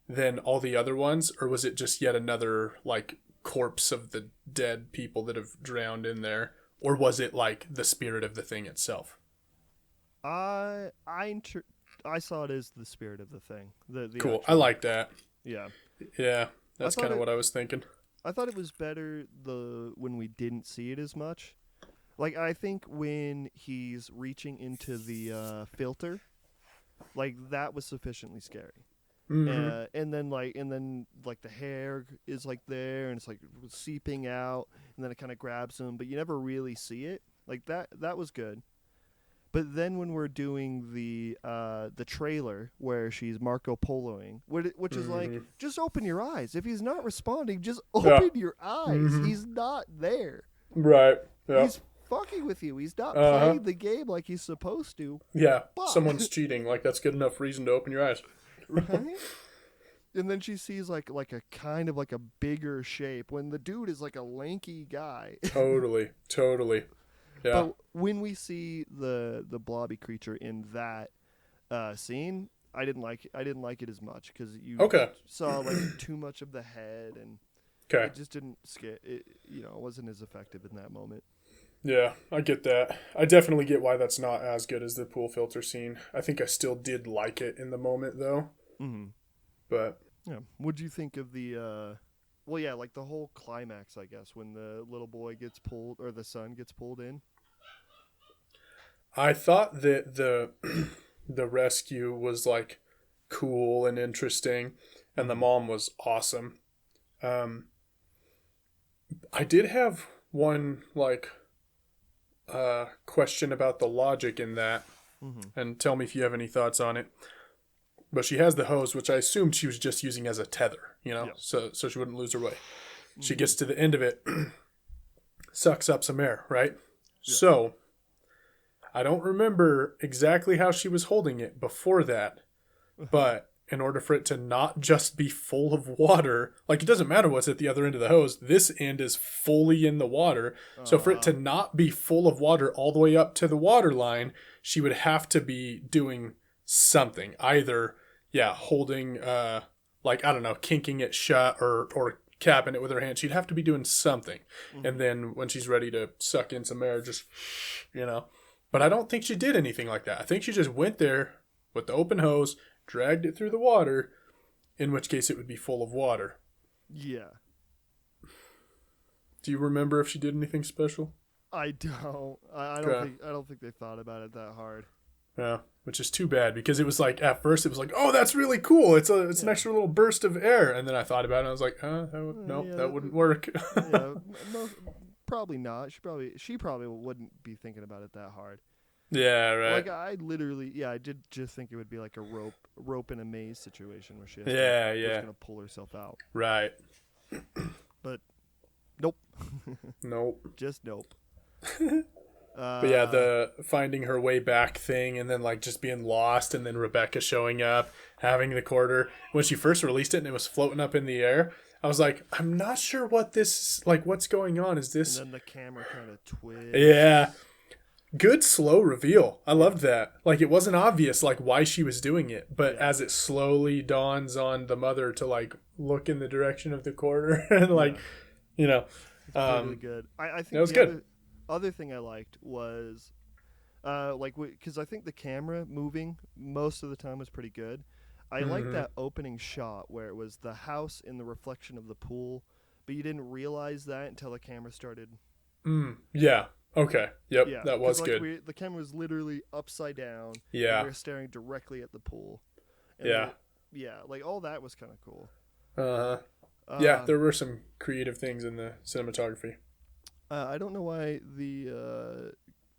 than all the other ones, or was it just yet another like corpse of the dead people that have drowned in there, or was it like the spirit of the thing itself? I saw it as the spirit of the thing. The Cool. I actual like that. yeah. Yeah, I that's thought kind of it what I was thinking. I thought it was better when we didn't see it as much. Like I think when he's reaching into the filter, like that was sufficiently scary. Mm-hmm. And then the hair is like there and it's like seeping out, and then it kind of grabs him, but you never really see it. Like that was good. But then when we're doing the trailer where she's Marco Poloing, which is like, Mm-hmm. just open your eyes. If he's not responding, just Yeah. open your eyes. Mm-hmm. He's not there. Right. Yeah. He's fucking with you. He's not Uh-huh. playing the game like he's supposed to. Yeah. But Someone's cheating. Like that's good enough reason to open your eyes. right? And then she sees like a kind of like a bigger shape when the dude is like a lanky guy. Totally. Totally. Yeah. But when we see the blobby creature in that scene, I didn't like it as much because you Okay. saw like too much of the head, and Okay. it just didn't scare it. You know, it wasn't as effective in that moment. Yeah, I get that. I definitely get why that's not as good as the pool filter scene. I think I still did like it in the moment though. Mm-hmm. But Yeah. What do you think of the? Well, yeah, like the whole climax, I guess, when the little boy gets pulled or the son gets pulled in. I thought that the the rescue was like cool and interesting, and the Mm-hmm. mom was awesome. Um, I did have one like question about the logic in that, Mm-hmm. and tell me if you have any thoughts on it. But she has the hose, which I assumed she was just using as a tether, you know, Yeah. so she wouldn't lose her way. She Mm-hmm. gets to the end of it, sucks up some air, right? Yeah. So I don't remember exactly how she was holding it before that, but in order for it to not just be full of water, like it doesn't matter what's at the other end of the hose, this end is fully in the water. So for it to not be full of water all the way up to the water line, she would have to be doing something. Either, yeah, holding, like, I don't know, kinking it shut or capping it with her hand. She'd have to be doing something. Mm-hmm. And then when she's ready to suck in some air, just, you know. But I don't think she did anything like that. I think she just went there with the open hose, dragged it through the water, in which case it would be full of water. Yeah. Do you remember if she did anything special? I don't. I don't Okay. think. I don't think they thought about it that hard. Yeah, which is too bad because it was like at first it was like, oh, that's really cool. It's an Yeah. extra little burst of air, and then I thought about it and I was like, no, Yeah, that wouldn't work. Yeah, probably not. She probably wouldn't be thinking about it that hard. Yeah, right. Like I literally, yeah, I did just think it would be like a rope in a maze situation where she has Yeah, was yeah. gonna pull herself out. Right. But nope, Nope. just nope. But yeah, the finding her way back thing and then like just being lost and then Rebecca showing up, having the quarter. When she first released it and it was floating up in the air, I was like, I'm not sure what this, like, what's going on. Is this. and then the camera kind of twists. Yeah. Good slow reveal. I loved that. Like, it wasn't obvious, like, why she was doing it. But Yeah. as it slowly dawns on the mother to, like, look in the direction of the quarter and, like, Yeah. you know. It's really good. I think that was the good. other thing I liked was, because I think the camera moving most of the time was pretty good. I liked Mhm. that opening shot where it was the house in the reflection of the pool, but you didn't realize that until the camera started. Yeah. Okay. Yep. Yeah, That was 'cause, good. the camera was literally upside down. Yeah. And we were staring directly at the pool. And Yeah. yeah, like all that was kind of cool. Uh-huh. Yeah, there were some creative things in the cinematography. I don't know why the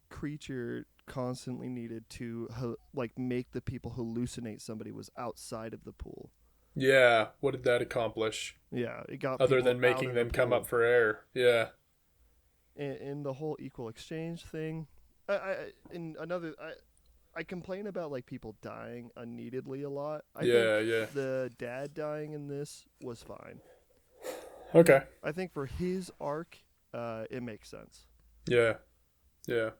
creature constantly needed to like make the people hallucinate somebody was outside of the pool. Yeah. What did that accomplish? Yeah, it got Other people than out making of them the come pool. up for air. Yeah. and the whole equal exchange thing. I complain about like people dying unneededly a lot. I think the dad dying in this was fine. Okay. I think for his arc, it makes sense. Yeah. Yeah.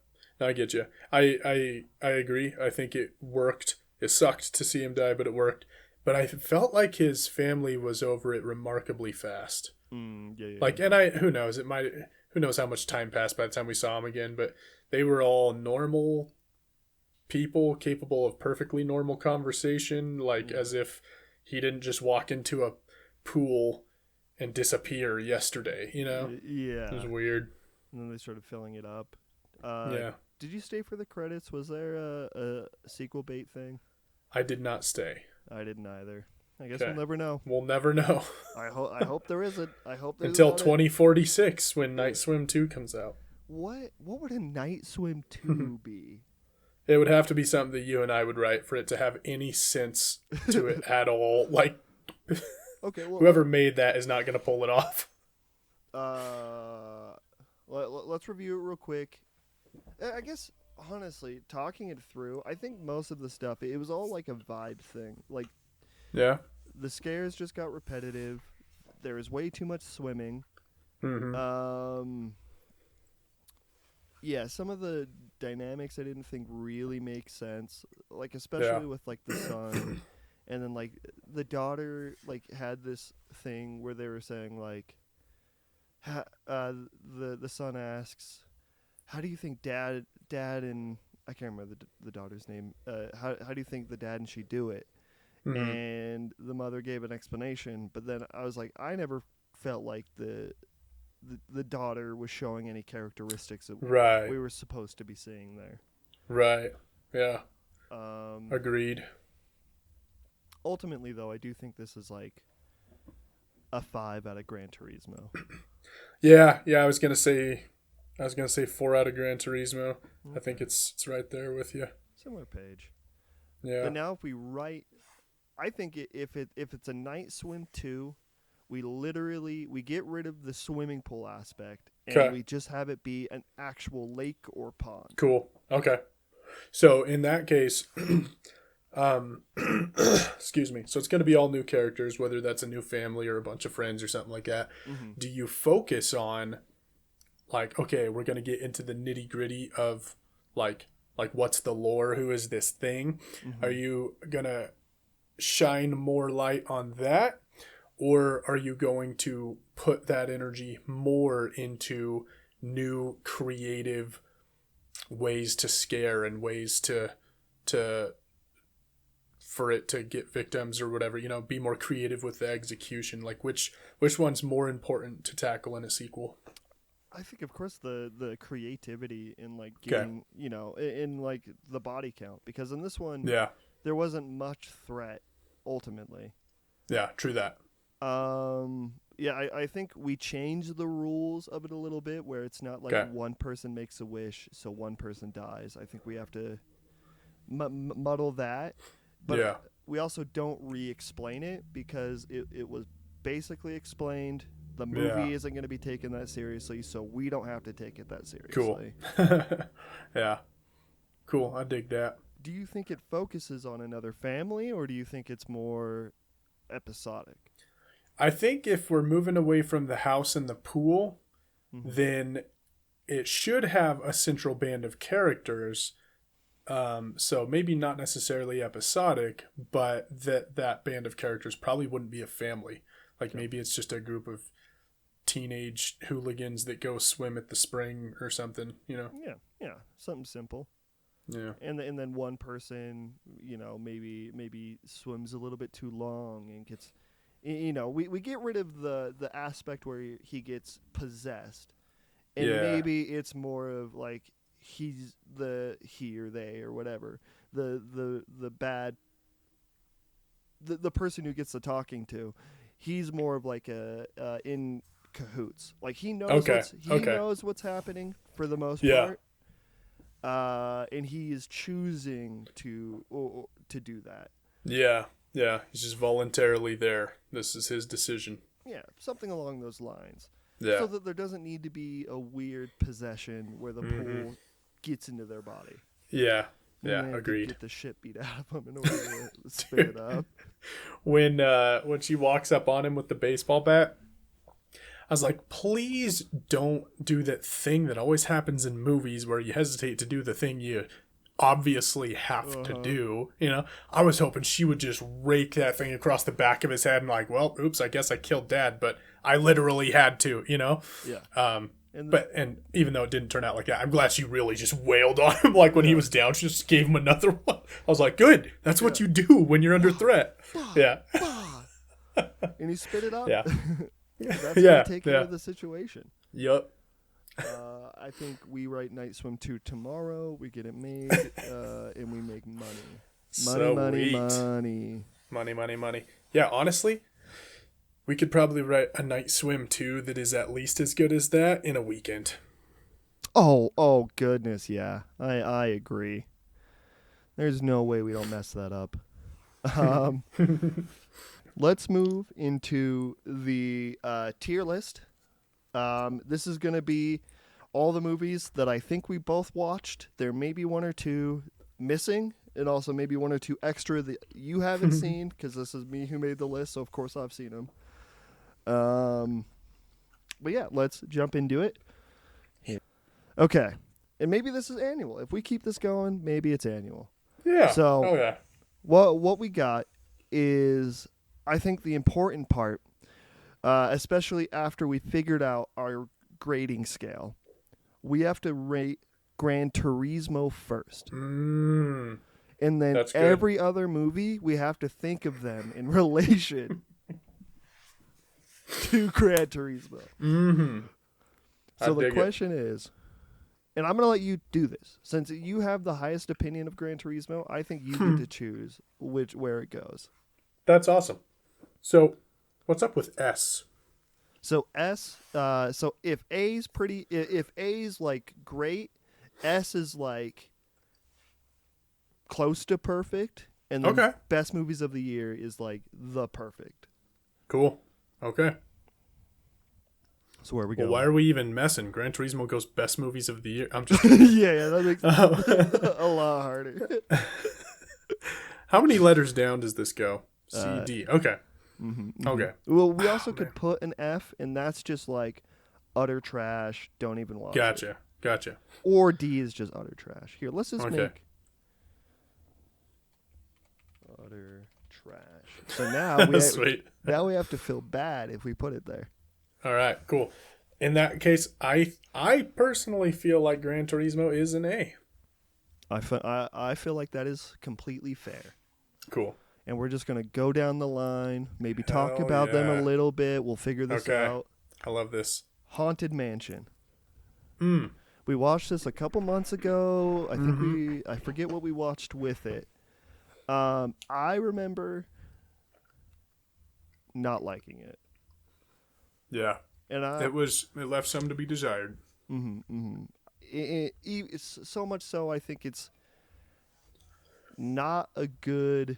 No, I get you. I agree. I think it worked. It sucked to see him die, but it worked. But I felt like his family was over it remarkably fast. Yeah. Like, and who knows? Who knows how much time passed by the time we saw him again? But they were all normal people, capable of perfectly normal conversation, like as if he didn't just walk into a pool and disappear yesterday. Yeah. It was weird. And then they started filling it up. Yeah. Did you stay for the credits? Was there a sequel bait thing? I did not stay. I didn't either. I guess we'll never know. We'll never know. I hope there isn't. I hope there's until 2046 when Night Swim 2 comes out. What would a Night Swim 2 be? It would have to be something that you and I would write for it to have any sense to it at all. Like, okay, well, whoever made that is not going to pull it off. Let's review it real quick. I guess, honestly, talking it through, I think most of the stuff, it was all like a vibe thing. Like, yeah, the scares just got repetitive. There was way too much swimming. Mm-hmm. Yeah, some of the dynamics I didn't think really make sense. Like, especially with like the son, and then like the daughter like had this thing where they were saying like, the son asks, "How do you think dad and I can't remember the daughter's name. How do you think the dad and she do it?" Mm-hmm. And the mother gave an explanation, but then I was like, I never felt like the daughter was showing any characteristics that we were supposed to be seeing there. Right. Yeah. Agreed. Ultimately, though, I do think this is like a 5 out of Gran Turismo. Yeah. I was gonna say 4 out of Gran Turismo. Okay. I think it's right there with you. Similar page. Yeah. But now if we write, I think if it's a Night Swim 2, we get rid of the swimming pool aspect and we just have it be an actual lake or pond. Cool. Okay. So in that case, excuse me. So it's going to be all new characters, whether that's a new family or a bunch of friends or something like that. Mm-hmm. Do you focus on like, okay, we're going to get into the nitty gritty of like what's the lore? Who is this thing? Mm-hmm. Are you going to shine more light on that? Or are you going to put that energy more into new creative ways to scare and ways for it to get victims or whatever, be more creative with the execution? Like which one's more important to tackle in a sequel? I think, of course, the creativity in like getting, in like the body count, because in this one, there wasn't much threat ultimately. Yeah, true that. I think we changed the rules of it a little bit, where it's not like one person makes a wish, so one person dies. I think we have to muddle that, but we also don't re-explain it because it was basically explained. The movie isn't going to be taken that seriously, so we don't have to take it that seriously. Cool. Yeah. Cool. I dig that. Do you think it focuses on another family, or do you think it's more episodic? I think if we're moving away from the house and the pool, then it should have a central band of characters. So maybe not necessarily episodic, but that band of characters probably wouldn't be a family. Like maybe it's just a group of teenage hooligans that go swim at the spring or something, Yeah, something simple. Yeah. And then one person, maybe swims a little bit too long and gets, we get rid of the aspect where he gets possessed, and maybe it's more of like he or they or whatever, the bad, the person who gets the talking to, he's more of like a in cahoots. Like he knows knows what's happening for the most part. And he is choosing to do that. Yeah. He's just voluntarily there. This is his decision. Yeah, something along those lines. Yeah. So that there doesn't need to be a weird possession where the pool gets into their body. Yeah. And Yeah. they have to Agreed. get the shit beat out of them in order to spit it up. When she walks up on him with the baseball bat, I was like, please don't do that thing that always happens in movies where you hesitate to do the thing you obviously have to do. You know, I was hoping she would just rake that thing across the back of his head and like, well, oops, I guess I killed Dad, but I literally had to, you know? Yeah. And even though it didn't turn out like that, I'm glad she really just wailed on him. Like when he was down, she just gave him another one. I was like, good. That's what you do when you're under threat. Yeah. And he spit it up. Yeah. That's how you take care of the situation. Yup. I think we write Night Swim 2 tomorrow. We get it made, and we make money. Money. Yeah, honestly, we could probably write a Night Swim 2 that is at least as good as that in a weekend. Oh goodness, yeah. I agree. There's no way we don't mess that up. Let's move into the tier list. This is going to be all the movies that I think we both watched. There may be one or two missing, and also maybe one or two extra that you haven't seen, because this is me who made the list, so of course I've seen them. But yeah, let's jump into it. Okay, and maybe this is annual. If we keep this going, maybe it's annual. Yeah. So, what we got is, I think, the important part, especially after we figured out our grading scale. We have to rate Gran Turismo first. And then every other movie, we have to think of them in relation to Gran Turismo. So the question is, and I'm going to let you do this. Since you have the highest opinion of Gran Turismo, I think you get to choose where it goes. That's awesome. So, what's up with S? So S, so if A's like great, S is like close to perfect, and then best movies of the year is like the perfect. Cool. Okay. So where are we going? Why are we even messing? Gran Turismo goes best movies of the year. I'm just kidding. yeah, that makes it a lot harder. How many letters down does this go? C, D. Okay. Okay. Well, we also could put an F, and that's just like utter trash. Don't even watch it. Gotcha. Or D is just utter trash. Here, let's just make utter trash. So now we have to feel bad if we put it there. All right, cool. In that case, I personally feel like Gran Turismo is an A. I feel like that is completely fair. Cool. And we're just going to go down the line, maybe talk about them a little bit. We'll figure this out. I love this. Haunted Mansion. We watched this a couple months ago. I think I forget what we watched with it. I remember not liking it. Yeah. And it left some to be desired. It's so much so I think it's not a good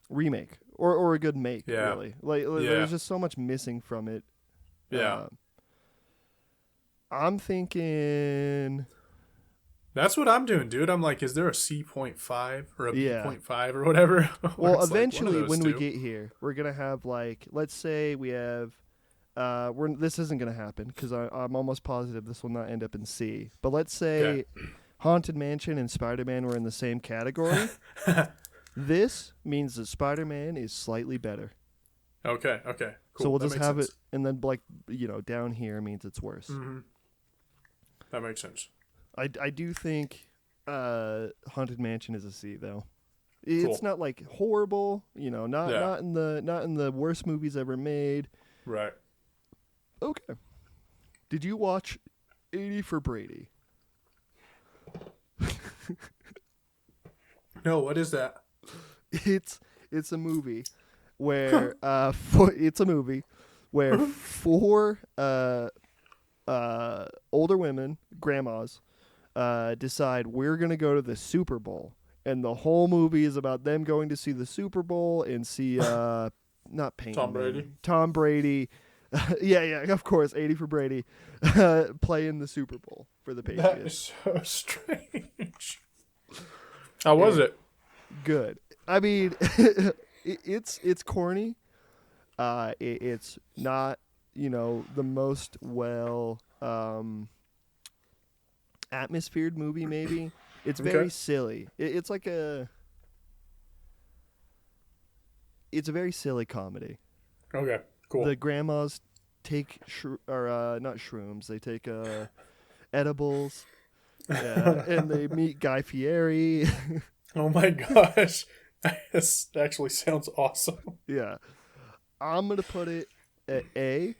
remake or a good make, really. Like there's just so much missing from it. Yeah. I'm thinking that's what I'm doing, dude. I'm like, is there a C.5 or a B.5 or whatever? Well, eventually when we get here, we're going to have like, let's say we have this isn't going to happen because I'm almost positive this will not end up in C. But let's say Haunted Mansion and Spider-Man were in the same category. This means that Spider-Man is slightly better. Okay, cool. So we'll just have it, and then like down here means it's worse. That makes sense. I do think Haunted Mansion is a C though. It's not like horrible, not in the worst movies ever made. Right. Okay. Did you watch 80 for Brady? No, what is that? It's a movie where four older women, grandmas, decide we're gonna go to the Super Bowl, and the whole movie is about them going to see the Super Bowl and see not Peyton Tom Brady. Manning. Tom Brady. Yeah, of course, 80 for Brady, playing the Super Bowl for the Patriots. That is so strange. How was it? Good. I mean, it's corny. It's not, the most well atmosphered movie. Maybe it's very silly. It's like it's a very silly comedy. Okay, cool. The grandmas take not shrooms. They take edibles. Yeah, and they meet Guy Fieri. Oh my gosh, this actually sounds awesome. Yeah, I'm gonna put it at A.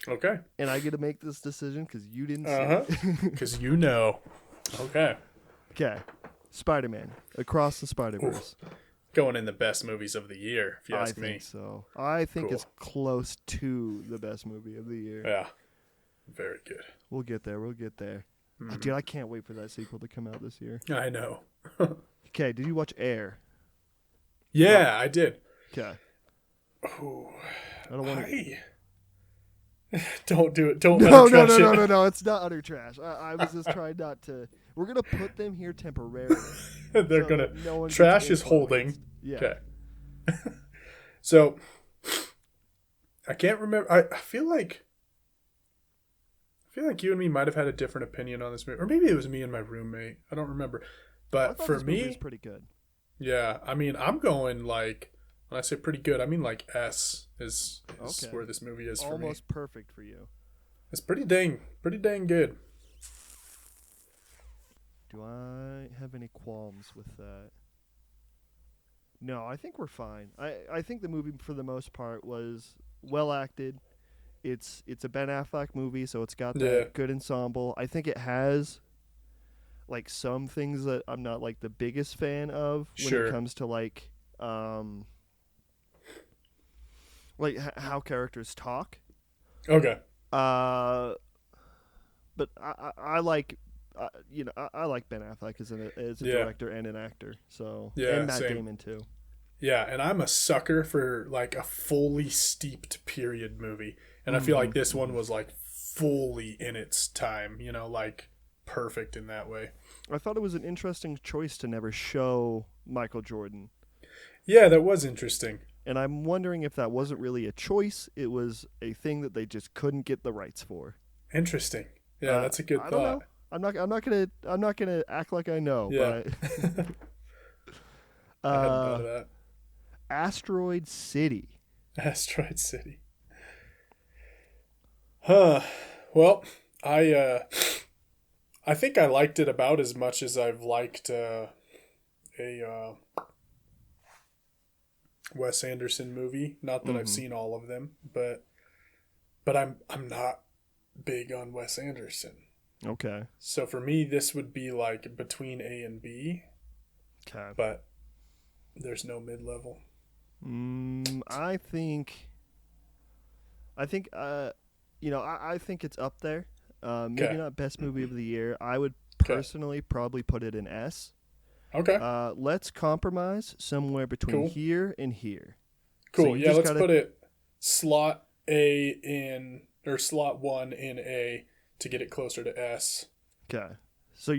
Okay. And I get to make this decision because you didn't see it. Because Okay. Okay. Spider-Man. Across the Spider-Verse. Ooh. Going in the best movies of the year, if you ask me. I think so. I think it's close to the best movie of the year. Yeah. Very good. We'll get there. Oh, dude, I can't wait for that sequel to come out this year. I know. Okay, did you watch Air? Yeah, I did. Okay. Oh, I don't want to... Don't do it. Don't No. It's not utter trash. I was just trying not to... We're going to put them here temporarily. They're going to... No trash is holding. Yeah. Okay. So, I can't remember. I feel like you and me might have had a different opinion on this movie. Or maybe it was me and my roommate. I don't remember. But for me... This movie pretty good. Yeah. I mean, I'm going like... When I say pretty good, I mean like S is where this movie is for me. Almost perfect for you. It's pretty dang good. Do I have any qualms with that? No, I think we're fine. I think the movie for the most part was well acted. It's a Ben Affleck movie, so it's got that good ensemble. I think it has like some things that I'm not like the biggest fan of when it comes to like how characters talk. Okay. But I like, I like Ben Affleck as a director and an actor. So and Matt Damon too. Yeah, and I'm a sucker for like a fully steeped period movie, and I feel like this one was like fully in its time. Like perfect in that way. I thought it was an interesting choice to never show Michael Jordan. Yeah, that was interesting. And I'm wondering if that wasn't really a choice. It was a thing that they just couldn't get the rights for. Interesting. Yeah, that's a good thought. Don't know. I'm not gonna act like I know. Yeah. But I hadn't thought of that. Asteroid City. Asteroid City. Huh. Well, I think I liked it about as much as I've liked a Wes Anderson movie. Not that I've seen all of them, but I'm not big on Wes Anderson. Okay. So for me, this would be like between A and B. Okay. But there's no mid-level. I think I think it's up there. Maybe not best movie of the year. I would personally probably put it in S. Okay. Let's compromise somewhere between here and here. Cool. So let's put it slot A in, or slot 1 in A to get it closer to S. Okay. So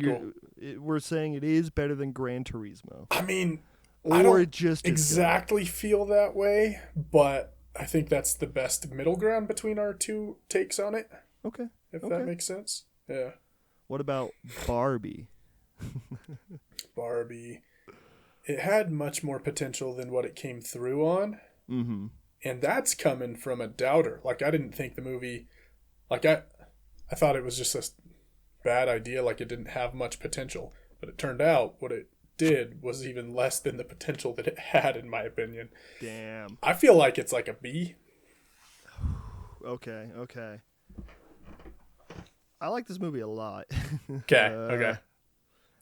we're saying it is better than Gran Turismo. I mean, or I don't just exactly feel that way, but I think that's the best middle ground between our two takes on it. Okay. If that makes sense. Yeah. What about Barbie? Barbie. It had much more potential than what it came through on. Mm-hmm. And that's coming from a doubter. Like, I didn't think the movie... Like, I thought it was just a bad idea. Like, it didn't have much potential. But it turned out what it did was even less than the potential that it had, in my opinion. Damn. I feel like it's like a B. Okay. I like this movie a lot. Okay.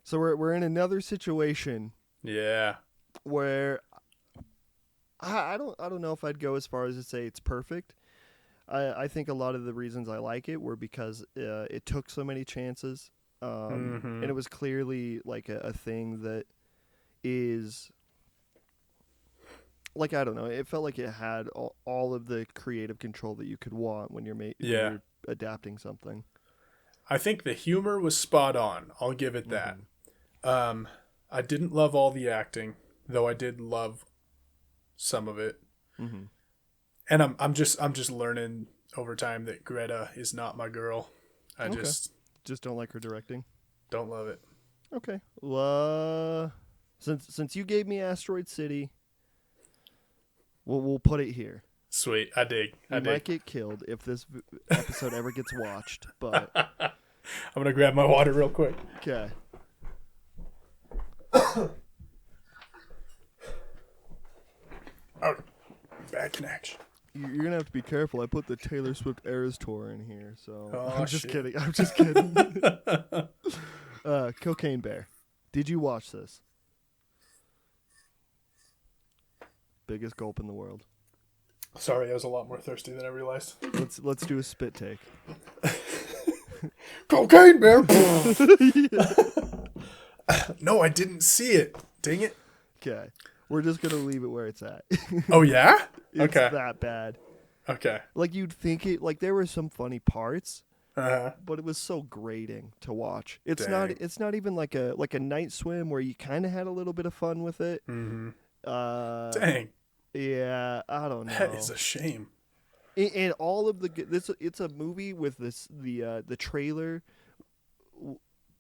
So we're in another situation. Yeah. Where I don't know if I'd go as far as to say it's perfect. I think a lot of the reasons I like it were because it took so many chances, and it was clearly like a thing that is like, I don't know. It felt like it had all of the creative control that you could want when when Yeah. you're adapting something. I think the humor was spot on. I'll give it that. I didn't love all the acting, though I did love some of it. Mm-hmm. And I'm just learning over time that Greta is not my girl. I just don't like her directing. don't love it. Okay. Since you gave me Asteroid City, we'll put it here. Sweet, I dig. We might get killed if this episode ever gets watched, but I'm gonna grab my water real quick. okay. Oh, bad connection. You're gonna have to be careful. I put the Taylor Swift Eras Tour in here, so Oh, I'm just shit. kidding. I'm just kidding. Cocaine Bear. Did you watch this? Biggest gulp in the world. Sorry, I was a lot more thirsty than I realized. Let's do a spit take. Cocaine Bear. No, I didn't see it. Dang it. Okay. We're just gonna leave it where it's at. Oh yeah. It's Okay. that bad. Okay. Like, you'd think it. Like, there were some funny parts, Uh-huh. but it was so grating to watch. It's Dang. not. It's not even like a night swim where you kind of had a little bit of fun with it. Mm-hmm. Dang. Yeah, I don't know. That is a shame. And all of the it's a movie with the trailer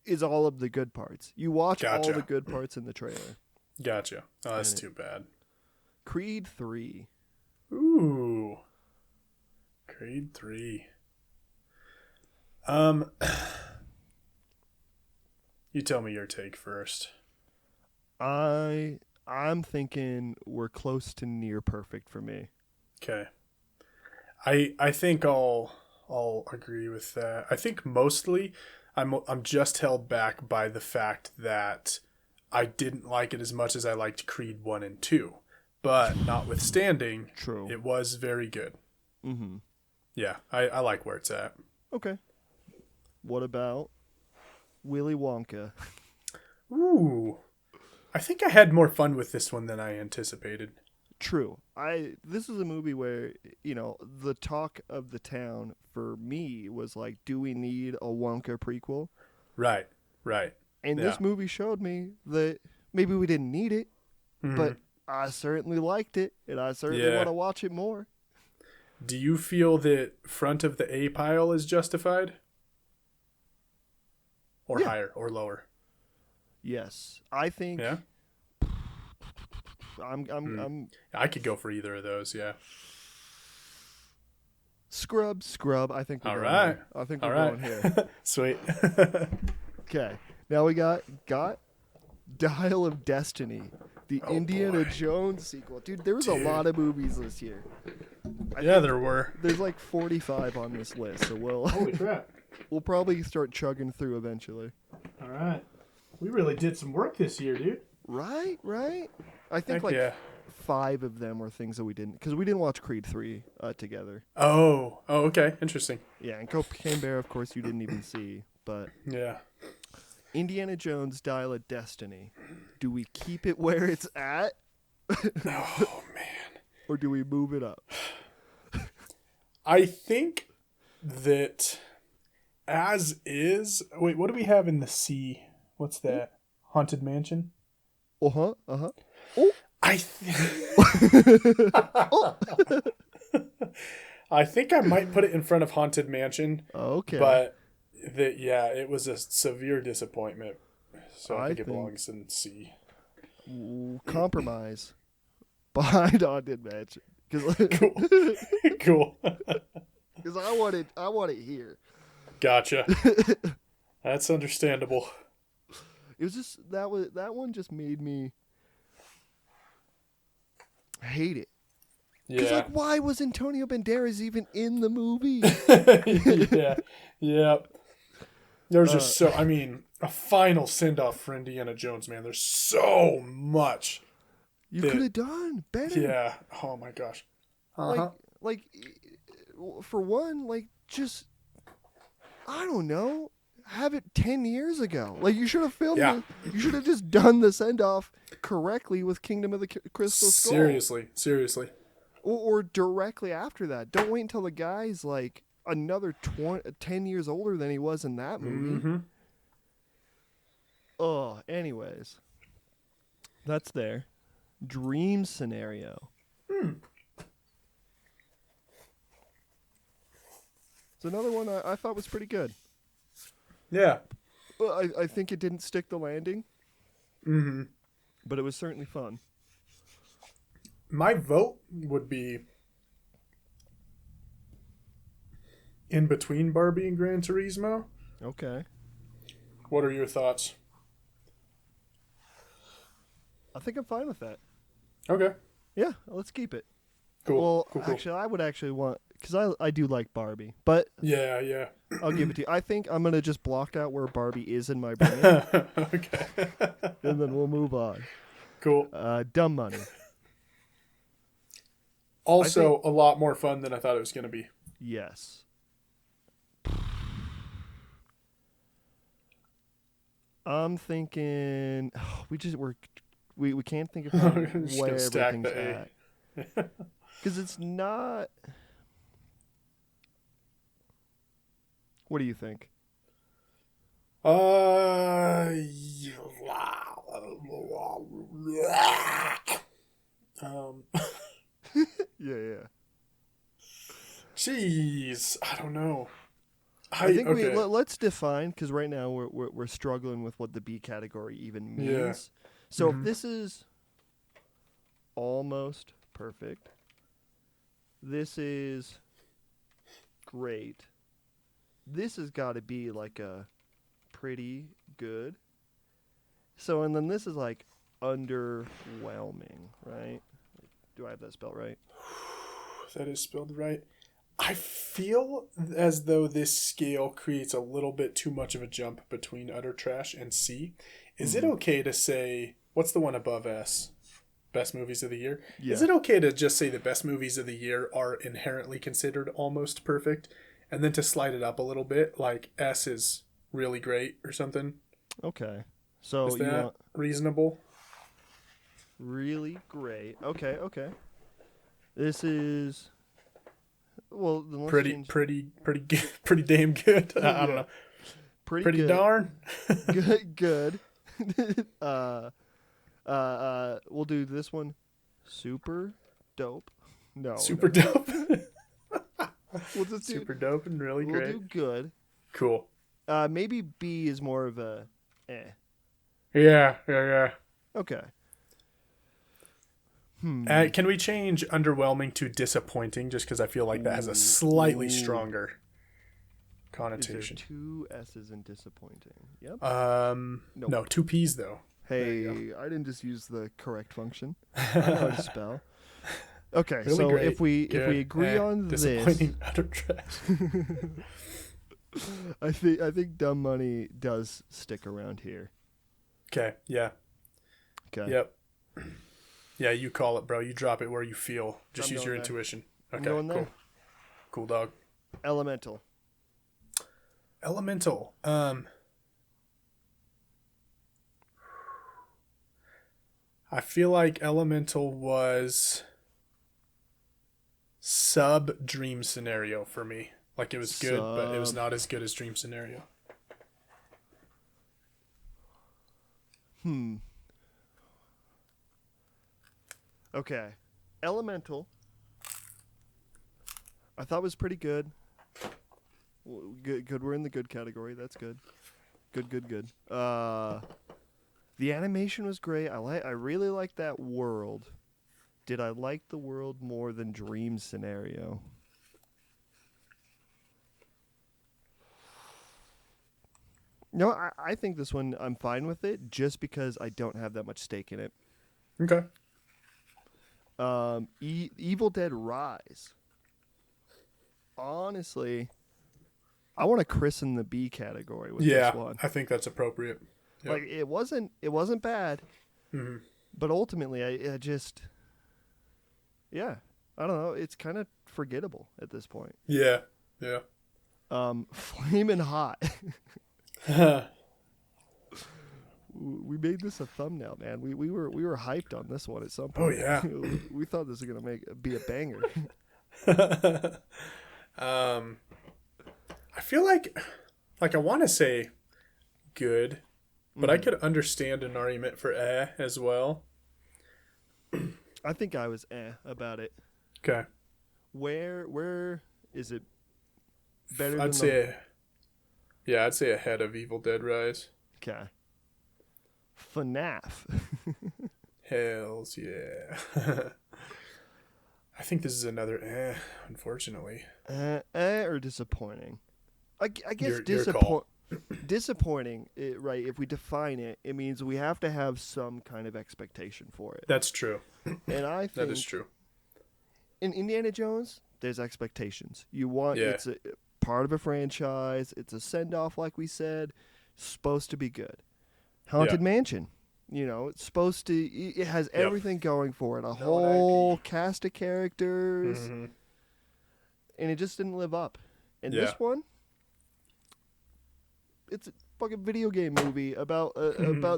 is all of the good parts. You watch all Gotcha. the good parts in the trailer. Gotcha. Oh, that's And too bad. Creed 3. Ooh. Creed 3. You tell me your take first. I'm thinking we're close to near perfect for me. Okay. I think I'll agree with that. I think mostly I'm just held back by the fact that I didn't like it as much as I liked Creed 1 and 2. But notwithstanding, True. it was very good. Mm-hmm. Yeah, I like where it's at. Okay. What about Willy Wonka? Ooh. I think I had more fun with this one than I anticipated. True. This is a movie where, the talk of the town for me was like, do we need a Wonka prequel? Right. And Yeah. this movie showed me that maybe we didn't need it, Mhm. but I certainly liked it, and I certainly Yeah. want to watch it more. Do you feel that front of the A pile is justified? Or Yeah. higher or lower? Yes, I think. Yeah. I'm I could go for either of those, yeah. Scrub. I think we're All going right. here. I think All we're right. going here. Sweet. Okay, now we got Dial of Destiny, the Oh, Indiana boy. Jones sequel. Dude, there was a Dude. lot of movies this year. Yeah, there were. There's like 45 on this list, so crap. we'll probably start chugging through eventually. All right. We really did some work this year, dude. Right. I think Heck yeah. 5 of them were things that we didn't, because we didn't watch Creed 3 together. Oh, okay. Interesting. Yeah, and Cocaine Bear, of course, you didn't even see. But Yeah. Indiana Jones Dial of Destiny, do we keep it where it's at, Oh, man. or do we move it up? I think that as is. Wait, what do we have in the sea? What's that? Haunted Mansion? Oh. I I think I might put it in front of Haunted Mansion, Okay. but it was a severe disappointment. So I think it think- belongs in C. Compromise behind Haunted Mansion. Cool. Because I want it here. Gotcha. That's understandable. It was just that one just made me hate it. Because Yeah. why was Antonio Banderas even in the movie? Yeah. There's just a final send-off for Indiana Jones, man. There's so much. You could have done better. Yeah. Oh my gosh. Uh-huh. Like, for one, just, I don't know. have it 10 years ago. Like, you should have filmed Yeah. it. You should have just done the send-off correctly with Kingdom of the Crystal Skull. Seriously. Or directly after that. Don't wait until the guy's, like, another 10 years older than he was in that movie. Mm-hmm. Oh, anyways. That's there. Dream scenario. It's another one I thought was pretty good. Yeah. Well, I think it didn't stick the landing. Mm-hmm. But it was certainly fun. My vote would be in between Barbie and Gran Turismo. Okay. What are your thoughts? I think I'm fine with that. Okay. Yeah, let's keep it. Cool. Well, cool. actually, I would actually want... Because I do like Barbie. But Yeah. I'll give it to you. I think I'm going to just block out where Barbie is in my brain. Okay. And then we'll move on. Cool. Dumb Money. Also, a lot more fun than I thought it was going to be. Yes. I'm thinking... we can't think of where everything's at. Because it's not... What do you think? Yeah. Jeez, I don't know. I think let's define, because right now we're struggling with what the B category even means. Yeah. So if this is almost perfect, this is great. This has got to be like a pretty good. So, and then this is like underwhelming, right? Do I have that spelled right? That is spelled right. I feel as though this scale creates a little bit too much of a jump between utter trash and C. Is it okay to say, what's the one above S? Best movies of the year? Yeah. Is it okay to just say the best movies of the year are inherently considered almost perfect? And then to slide it up a little bit, like S is really great or something? Okay. So is that reasonable? Really great. Okay. This is... Well, then let's change... pretty damn good. I don't know. Pretty good. darn. Good. We'll do this one. Super dope. No. Super dope. We'll just do super dope and really we'll great. do good. Cool. Maybe B is more of a Yeah. Okay. Can we change underwhelming to disappointing, just because I feel like that has a slightly stronger connotation? Is there two S's in disappointing? Yep. Nope. No, two P's though. Hey, I didn't just use the correct function. I know how to spell. Okay, really so great. if we agree on disappointing this, utter trash. I think Dumb Money does stick around here. Okay. Yeah. Okay. Yep. Yeah, you call it, bro. You drop it where you feel. Just use your intuition. Okay, I'm going there. Cool, dog. Elemental. I feel like Elemental was sub Dream Scenario for me. Like, it was good, but it was not as good as Dream Scenario. Okay. Elemental, I thought was pretty good. Good. We're in the good category. That's good. Good. The animation was great. I really liked that world. Did I like the world more than Dream Scenario? No, I think this one, I'm fine with it just because I don't have that much stake in it. Okay. Evil Dead Rise. Honestly, I want to christen the B category with this one. I think that's appropriate. Yep. Like, it wasn't bad, but ultimately I just, I don't know. It's kind of forgettable at this point. Yeah. Flamin' Hot. We made this a thumbnail, man. We were hyped on this one at some Oh point. yeah. we thought this was gonna be a banger. I feel like I want to say good, but I could understand an argument for as well. I think I was about it. Okay. Where is it better I'd say ahead of Evil Dead Rise. Okay. FNAF. Hells yeah. I think this is another unfortunately. Or disappointing? I guess Your call. disappointing, right? If we define it, it means we have to have some kind of expectation for it. That's true. And I think That is true. in Indiana Jones, there's expectations. You want it's a part of a franchise. It's a send off, like we said. Supposed to be good. Haunted Mansion. It's supposed to. It has everything going for it. A whole cast of characters, and it just didn't live up. And this one, it's a fucking video game movie about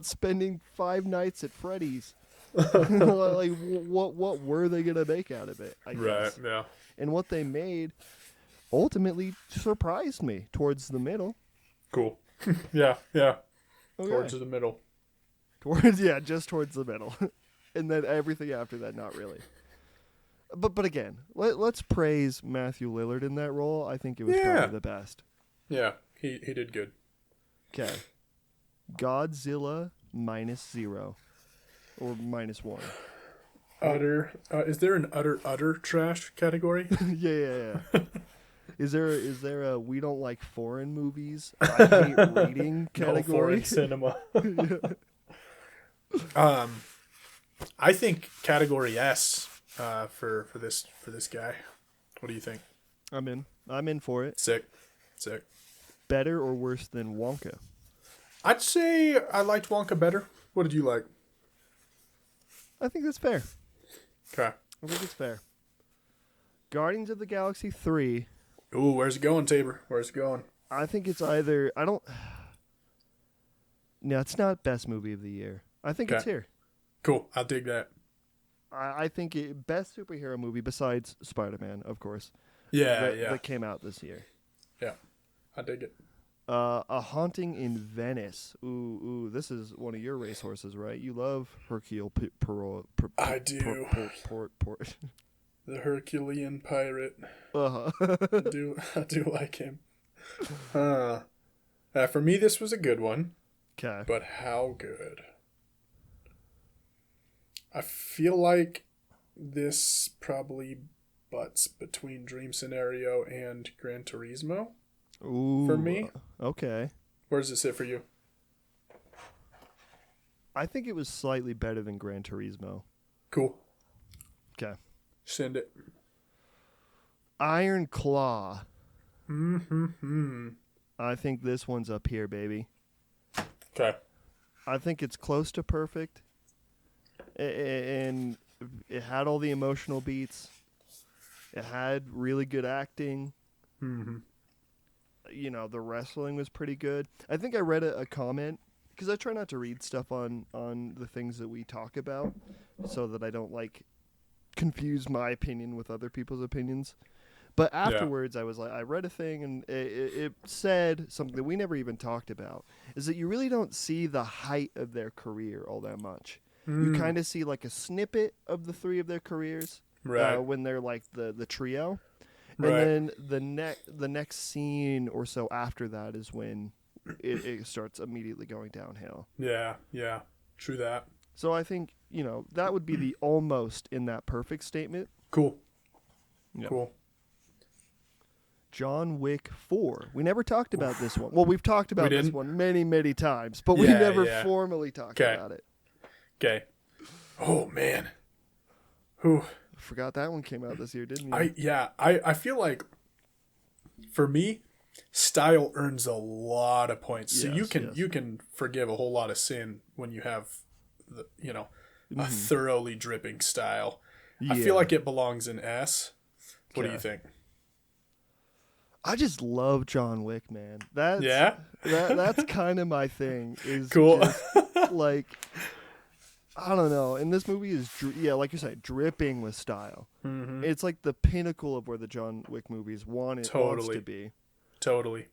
spending 5 nights at Freddy's. Like, what were they gonna make out of it? I guess. Right. Yeah. And what they made ultimately surprised me towards the middle. Cool. Yeah. Yeah. Okay. Towards the middle. Just towards the middle, and then everything after that, not really. But again, let's praise Matthew Lillard in that role. I think it was probably the best. Yeah, he did good. Okay, Godzilla -0 or -1. Utter. Is there an utter trash category? Yeah. Is there a we don't like foreign movies, I hate reading category? No foreign cinema. I think category S for this guy. What do you think? I'm in for it. Sick. Better or worse than Wonka? I'd say I liked Wonka better. What did you like? I think that's fair. Okay. I think it's fair. Guardians of the Galaxy 3. Ooh, where's it going, Tabor? Where's it going? I think it's either No, it's not best movie of the year. I think it's here. Cool. I'll dig that. I think best superhero movie besides Spider-Man, of course. That came out this year. Yeah, I dig it. A Haunting in Venice. Ooh, this is one of your racehorses, right? You love Hercule Poirot. I do. The Herculean pirate. Uh-huh. I do like him. For me, this was a good one. Okay. But how good? I feel like this probably butts between Dream Scenario and Gran Turismo. Ooh. For me. Okay. Where does it sit for you? I think it was slightly better than Gran Turismo. Cool. Okay. Send it. Iron Claw. Mm-hmm. I think this one's up here, baby. Okay. I think it's close to perfect. And it had all the emotional beats. It had really good acting. Mm-hmm. The wrestling was pretty good. I think I read a comment, because I try not to read stuff on the things that we talk about so that I don't, confuse my opinion with other people's opinions. But afterwards, I was I read a thing, and it said something that we never even talked about, is that you really don't see the height of their career all that much. You kind of see a snippet of the 3 of their careers, right? When they're the trio, right. And then the next scene or so after that is when it starts immediately going downhill. Yeah, true that. So I think that would be the almost in that perfect statement. Cool. Yep. Cool. John Wick 4. We never talked about this one. Well, we've talked about this one many, many times, but we never formally talked about it. Okay. Oh, man. Whew. Forgot that one came out this year, didn't you? I feel like, for me, style earns a lot of points. So you can forgive a whole lot of sin when you have, a thoroughly dripping style. Yeah. I feel like it belongs in S. What do you think? I just love John Wick, man. Yeah. That's kind of my thing. Is Cool. just, like, I don't know. And this movie is, like you said, dripping with style. Mm-hmm. It's like the pinnacle of where the John Wick movies wants to be. Totally.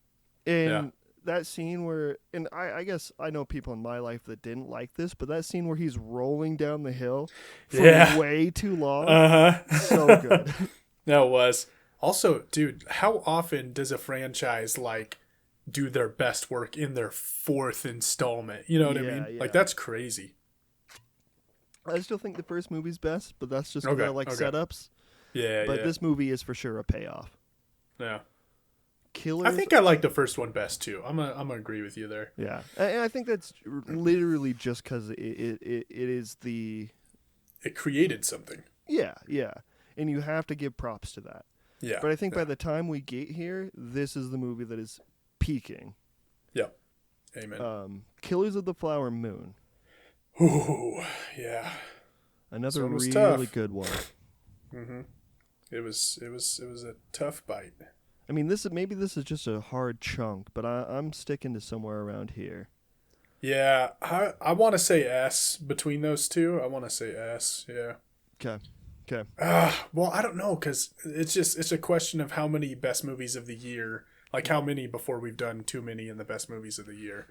And that scene where, and I guess I know people in my life that didn't like this, but that scene where he's rolling down the hill for way too long, so good. No, it was. Also, dude, how often does a franchise like do their best work in their fourth installment? You know what I mean? Yeah. Like, that's crazy. I still think the first movie's best, but that's just because I like setups. Yeah, but this movie is for sure a payoff. Yeah. Killers. I think I like the first one best too. I'm gonna agree with you there. Yeah, and I think that's literally just because it is the. It created something. Yeah, and you have to give props to that. Yeah. But I think by the time we get here, this is the movie that is peaking. Yeah. Amen. Killers of the Flower Moon. Ooh, yeah. Another really tough. good one. Mm-hmm. It was a tough bite. I mean, maybe this is just a hard chunk, but I'm sticking to somewhere around here. Yeah, I want to say S between those two. I want to say S. Yeah. Okay. Well, I don't know, because it's a question of how many best movies of the year, like how many before we've done too many in the best movies of the year.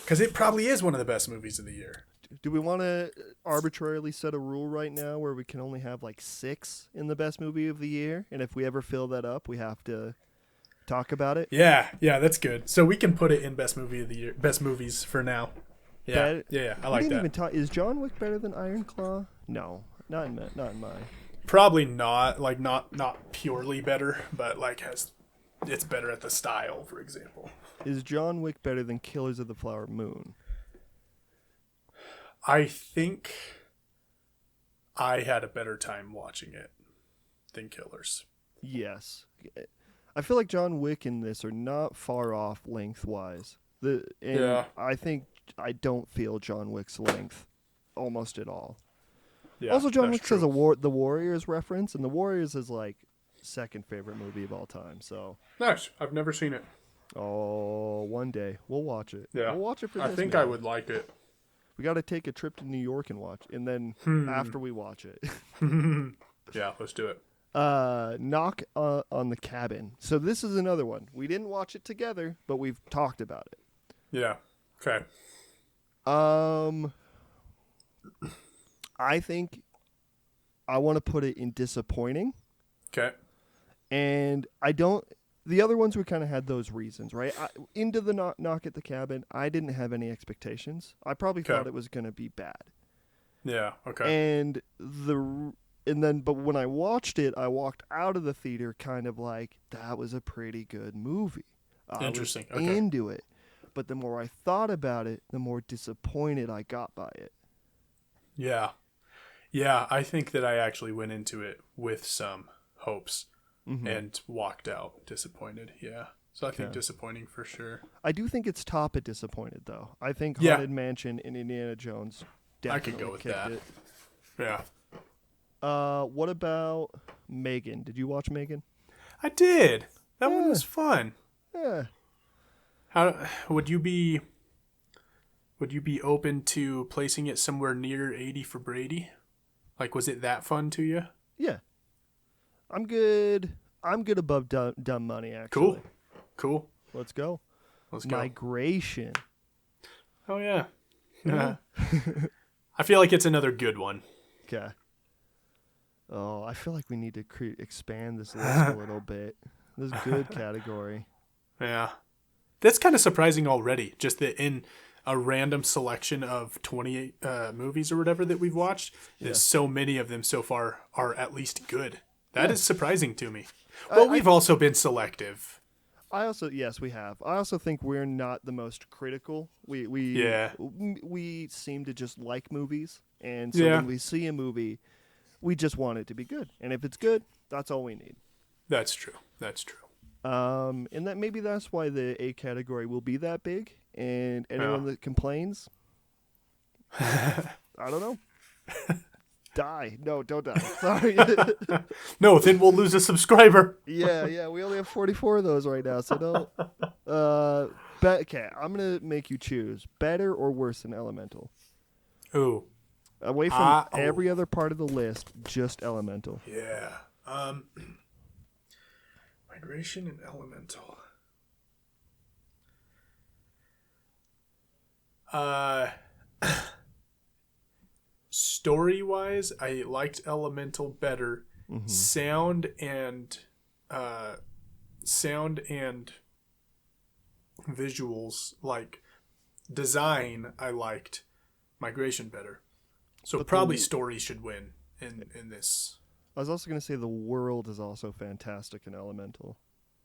Because it probably is one of the best movies of the year. Do we want to arbitrarily set a rule right now where we can only have like 6 in the best movie of the year? And if we ever fill that up, we have to talk about it? Yeah, that's good. So we can put it in best movie of the year, best movies for now. Yeah, I like that. Is John Wick better than Iron Claw? No, not in mine. Probably not, like not purely better, but like it's better at the style, for example. Is John Wick better than Killers of the Flower Moon? I think I had a better time watching it than Killers. Yes. I feel like John Wick and this are not far off lengthwise. I think I don't feel John Wick's length almost at all. Yeah, also, John Wick has the Warriors reference, and the Warriors is like second favorite movie of all time. So nice. I've never seen it. Oh, one day we'll watch it. Yeah, we'll watch it for. I think I would like it. We got to take a trip to New York and watch, and then after we watch it. Yeah, let's do it. Knock on the Cabin. So this is another one. We didn't watch it together, but we've talked about it. Yeah. Okay. I think I want to put it in disappointing. Okay. And I don't. The other ones we kind of had those reasons, right? Into the knock at the Cabin, I didn't have any expectations. I probably thought it was going to be bad. Yeah. Okay. But when I watched it, I walked out of the theater kind of like, that was a pretty good movie. Interesting. I was into it. But the more I thought about it, the more disappointed I got by it. Yeah. Yeah, I think that I actually went into it with some hopes and walked out disappointed. Yeah. So I think disappointing for sure. I do think it's top at disappointed, though. I think Haunted Mansion and Indiana Jones definitely I could go with that. it. Yeah. What about Megan? Did you watch Megan? I did. That one was fun. Yeah. How would you be open to placing it somewhere near 80 for Brady? Like, was it that fun to you? Yeah. I'm good above dumb money, actually. Cool. Let's go. Migration. Oh, yeah. I feel like it's another good one. Okay. Oh, I feel like we need to expand this list a little bit. This is a good category. Yeah. That's kind of surprising already, just that in a random selection of 28 movies or whatever that we've watched, that so many of them so far are at least good. That is surprising to me. Well, we've also been selective. Yes, we have. I also think we're not the most critical. We seem to just like movies, and so when we see a movie, we just want it to be good. And if it's good, that's all we need. That's true. And that maybe that's why the A category will be that big. And anyone that complains, I don't know. Die. No, don't die. Sorry. No, then we'll lose a subscriber. Yeah. We only have 44 of those right now, so don't. Okay, I'm going to make you choose. Better or worse than Elemental? Ooh. Away from every other part of the list, just Elemental. Yeah. Migration and Elemental. Story-wise, I liked Elemental better. Mm-hmm. Sound and visuals, like design, I liked Migration better. So but probably story should win in this. I was also going to say the world is also fantastic in Elemental.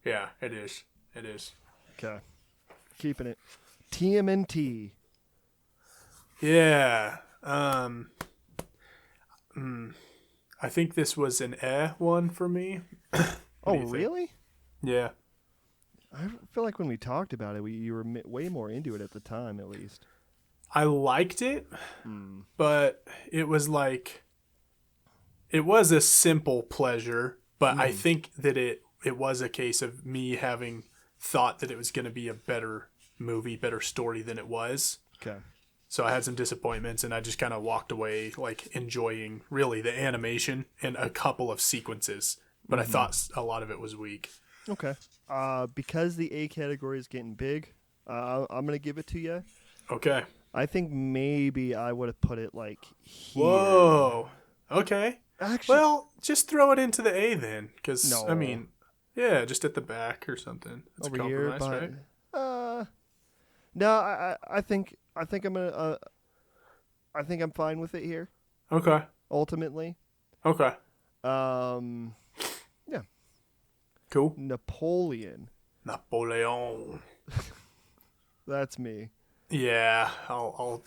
Yeah, it is. It is. Okay. Keeping it. TMNT. Yeah. I think this was an one for me. Oh, really? Yeah. I feel like when we talked about it, you were way more into it at the time, at least. I liked it, but it was like, it was a simple pleasure, but I think that it was a case of me having thought that it was going to be a better movie, better story than it was. Okay. So I had some disappointments, and I just kind of walked away like enjoying really the animation and a couple of sequences, but I thought a lot of it was weak. Okay. Because the A category is getting big, I'm going to give it to you. Okay. I think maybe I would have put it like here. Whoa. Okay. Actually, well, just throw it into the A then, because no. I mean, yeah, just at the back or something. It's over a compromise, here, but, right? No, I think I'm gonna. I think I'm fine with it here. Okay. Ultimately. Okay. Yeah. Cool. Napoleon. That's me. Yeah, I'll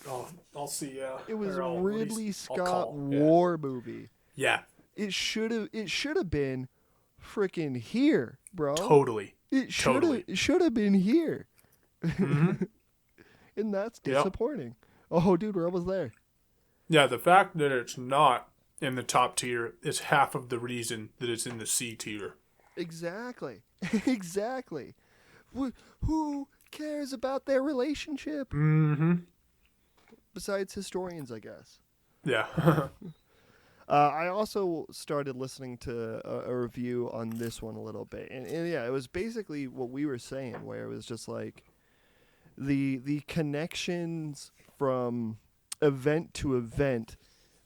see. It was a Ridley Scott war movie. Yeah. It should have been freaking here, bro. Totally. It should have been here. Mm-hmm. And that's disappointing. Yep. Oh, dude, we're almost there. Yeah, the fact that it's not in the top tier is half of the reason that it's in the C tier. Exactly. Exactly. Who cares about their relationship? Mm-hmm. Besides historians, I guess. Yeah. I also started listening to a review on this one a little bit. And yeah, it was basically what we were saying, where it was just like the connections from event to event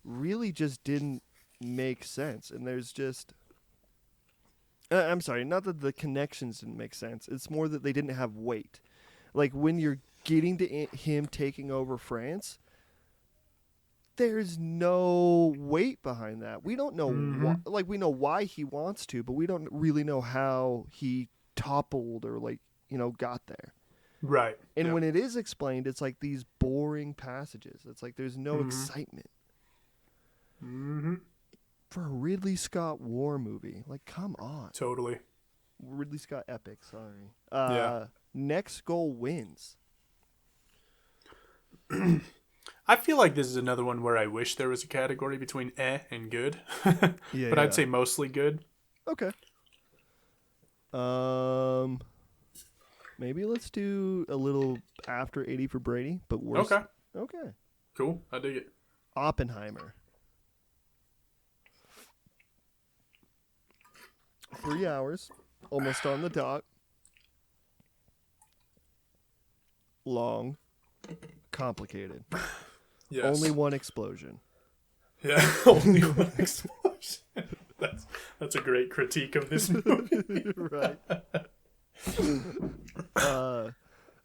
really just didn't make sense. And there's just... I'm sorry, not that the connections didn't make sense. It's more that they didn't have weight. Like, when you're getting to him taking over France, there's no weight behind that. We don't know we know why he wants to, but we don't really know how he toppled or got there. Right. And when it is explained, it's like these boring passages. It's like there's no excitement. Mm-hmm. For a Ridley Scott war movie, like, come on. Totally. Ridley Scott epic, sorry. Next goal wins. I feel like this is another one where I wish there was a category between and good. But I'd say mostly good. Okay. Maybe let's do a little after 80 for Brady, but worse. Okay. Cool. I dig it. Oppenheimer. 3 hours, almost on the dot. Long, complicated. Yes. Only one explosion. Yeah, only one explosion. That's a great critique of this movie. Right. I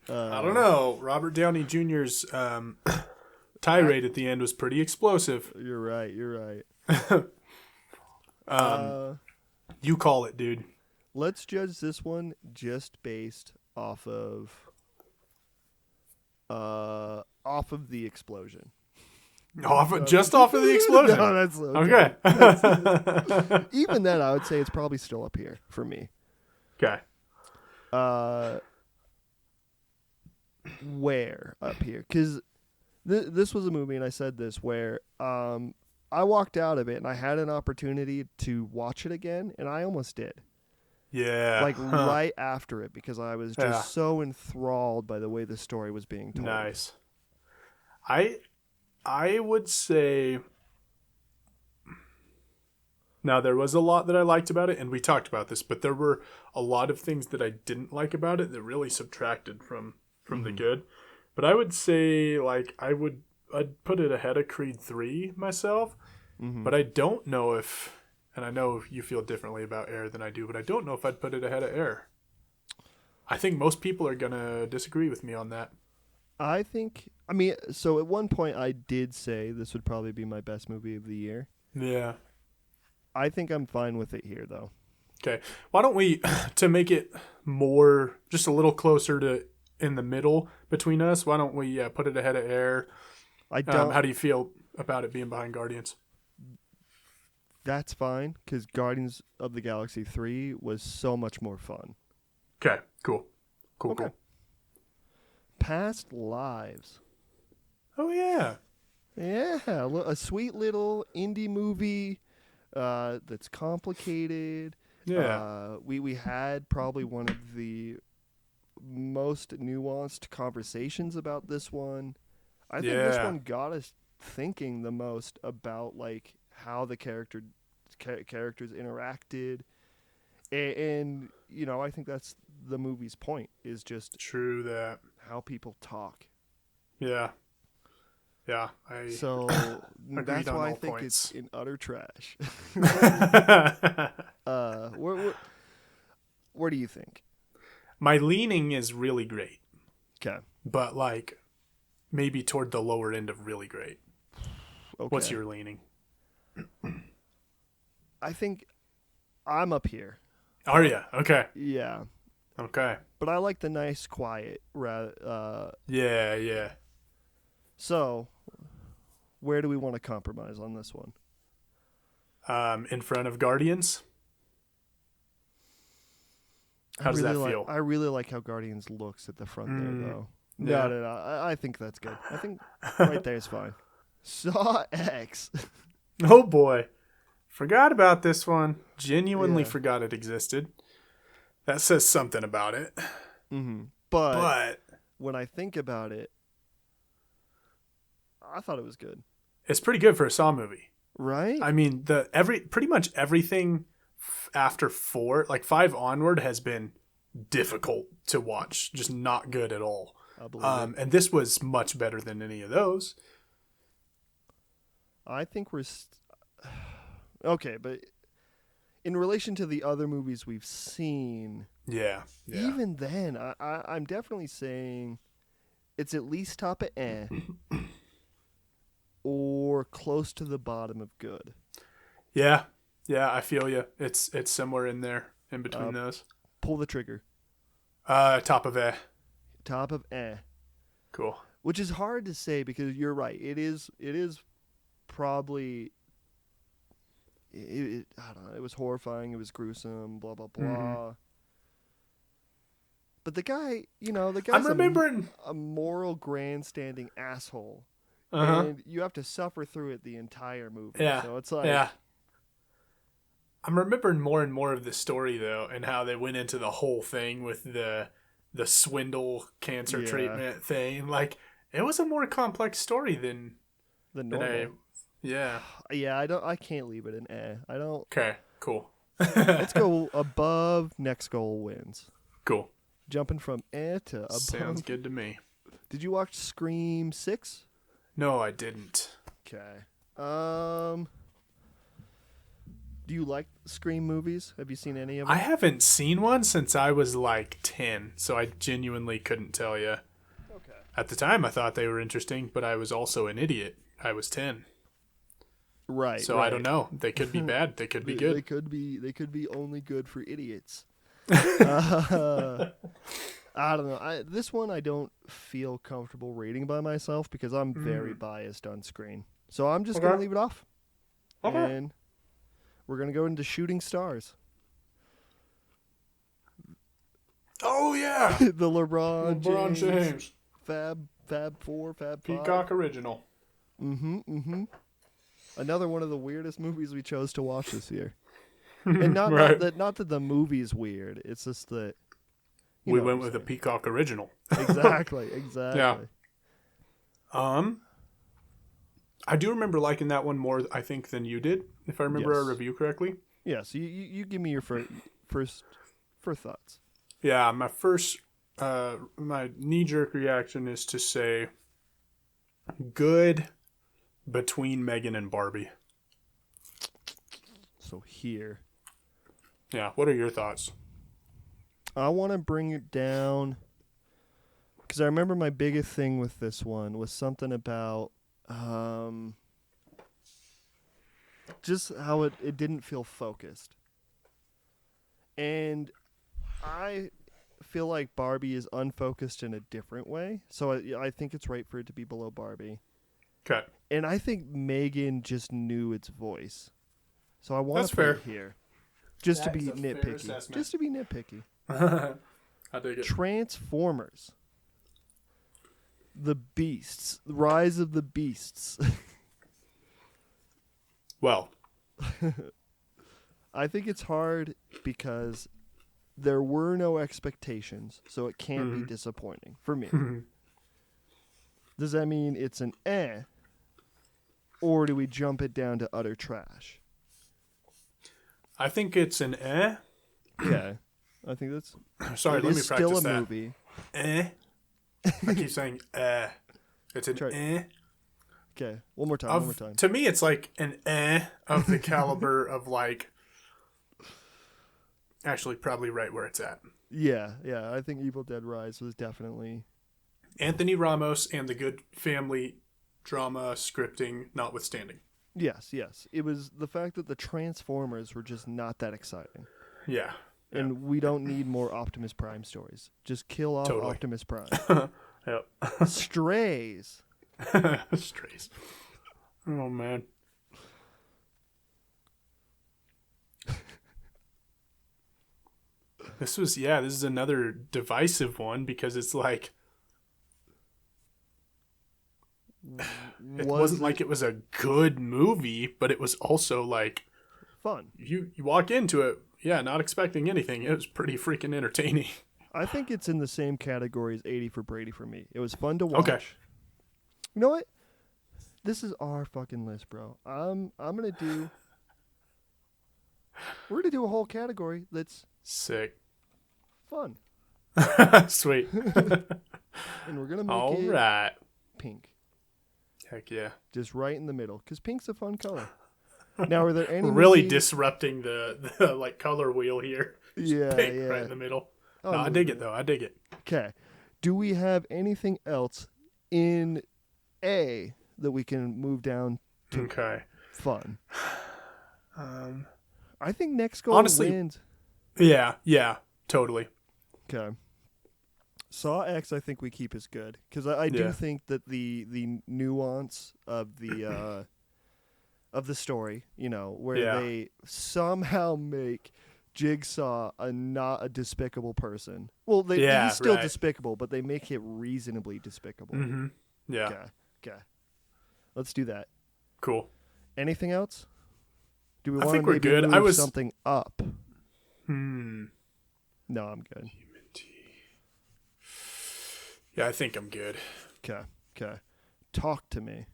don't know. Robert Downey Jr.'s tirade at the end was pretty explosive. You're right. You call it, dude. Let's judge this one just based off of the explosion. Off of the explosion. No, that's okay. Even then, I would say it's probably still up here for me. Okay. Where up here? Because this was a movie, and I said this, where I walked out of it and I had an opportunity to watch it again, and I almost did. Yeah. Like right after it, because I was just so enthralled by the way the story was being told. Nice. I would say now there was a lot that I liked about it, and we talked about this, but there were a lot of things that I didn't like about it that really subtracted from the good. But I would say like I'd put it ahead of Creed 3 myself. But I don't know if, and I know you feel differently about Air than I do, but I don't know if I'd put it ahead of Air. I think most people are going to disagree with me on that. So at one point I did say this would probably be my best movie of the year. Yeah. I think I'm fine with it here, though. Okay. Why don't we, to make it more, just a little closer to in the middle between us, why don't we put it ahead of Air? How do you feel about it being behind Guardians? That's fine, because Guardians of the Galaxy 3 was so much more fun. Okay, cool. Cool. Past Lives. Oh, yeah. Yeah, a sweet little indie movie that's complicated. Yeah. We had probably one of the most nuanced conversations about this one. I think this one got us thinking the most about like how the characters interacted, and you know, I think that's the movie's point, is just true that how people talk. Yeah. So that's why I think it's in utter trash. Where do you think? My leaning is really great. Okay. But like maybe toward the lower end of really great. Okay. What's your leaning? I think I'm up here. Are you? Okay. Yeah. Okay. But I like the nice, quiet. Yeah. So, where do we want to compromise on this one? In front of Guardians? How does that feel? I really like how Guardians looks at the front there, though. Yeah. No. I think that's good. I think right there is fine. Saw X. Oh, boy. Forgot about this one. Genuinely forgot it existed. That says something about it. Mm-hmm. But when I think about it, I thought it was good. It's pretty good for a Saw movie. Right? I mean, pretty much everything after 4, like 5 onward, has been difficult to watch. Just not good at all. I believe it. And this was much better than any of those. I think we're... Okay, but in relation to the other movies we've seen... Yeah. Even then, I'm definitely saying it's at least top of or close to the bottom of good. Yeah, I feel you. It's somewhere in there, in between those. Pull the trigger. Top of Top of Cool. Which is hard to say because you're right. It is probably... I don't know. It was horrifying. It was gruesome. Blah, blah, blah. Mm-hmm. But the guy's I'm remembering a moral grandstanding asshole. Uh-huh. And you have to suffer through it the entire movie. Yeah. So it's like... Yeah. I'm remembering more and more of the story, though, and how they went into the whole thing with the swindle cancer treatment thing. Like, it was a more complex story than normal. Yeah. Yeah, I can't leave it in I don't... Okay, cool. Let's go above. Next goal wins. Cool. Jumping from to above. Sounds good to me. Did you watch Scream 6? No, I didn't. Okay. Do you like Scream movies? Have you seen any of them? I haven't seen one since I was like 10, so I genuinely couldn't tell you. Okay. At the time, I thought they were interesting, but I was also an idiot. I was 10. Right. So right. I don't know. They could be bad. They could be good. They could be only good for idiots. I don't know. This one I don't feel comfortable rating by myself because I'm very biased on screen. So I'm just going to leave it off. Okay. And we're going to go into Shooting Stars. Oh, yeah. The LeBron James. Fab 4, Fab 5. Peacock original. Mm-hmm. Another one of the weirdest movies we chose to watch this year. And not that the movie's weird. It's just that we went with a Peacock original. Exactly. Yeah. I do remember liking that one more, I think, than you did, if I remember our review correctly. Yes. You give me your first thoughts. Yeah, my first, my knee-jerk reaction is to say good between Megan and Barbie. So here. Yeah, what are your thoughts? I want to bring it down because I remember my biggest thing with this one was something about just how it didn't feel focused. And I feel like Barbie is unfocused in a different way. So I think it's right for it to be below Barbie. Okay. And I think Megan just knew its voice. So I want to put it here. Just to be nitpicky. Just to be nitpicky. I dig it. Transformers. The Beasts. The Rise of the Beasts. Well. I think it's hard because there were no expectations, so it can't be disappointing for me. Does that mean it's an or do we jump it down to utter trash? I think it's an Yeah, I think that's... Sorry, let me practice that. It's still a movie. I keep saying It's an Okay, one more time. To me, it's like an of the caliber of like... Actually, probably right where it's at. Yeah, I think Evil Dead Rise was definitely... Anthony Ramos and the good family drama scripting notwithstanding. Yes. It was the fact that the Transformers were just not that exciting. Yeah. And we don't need more Optimus Prime stories. Just kill off Optimus Prime. Yep. Strays. Strays. Oh, man. This is another divisive one because it's like... It wasn't like it was a good movie, but it was also like... Fun. You walk into it, not expecting anything. It was pretty freaking entertaining. I think it's in the same category as 80 for Brady for me. It was fun to watch. Okay. You know what? This is our fucking list, bro. I'm gonna do... We're gonna do a whole category that's... Sick. Fun. Sweet. And we're gonna make it pink. Heck yeah. Just right in the middle, because pink's a fun color. Now, are there any really disrupting the like color wheel here? Yeah, pink right in the middle. No, I dig it though. I dig it. Okay. Do we have anything else in A that we can move down to fun? I think next goal wins. Yeah, totally. Okay. Saw X, I think we keep as good because I do think that the nuance of the story, where they somehow make Jigsaw not a despicable person. Well, he's still despicable, but they make it reasonably despicable. Mm-hmm. Yeah. Okay. Let's do that. Cool. Anything else? Do we want to maybe good. move something up? No, I'm good. Yeah, I think I'm good. Okay. Talk to me.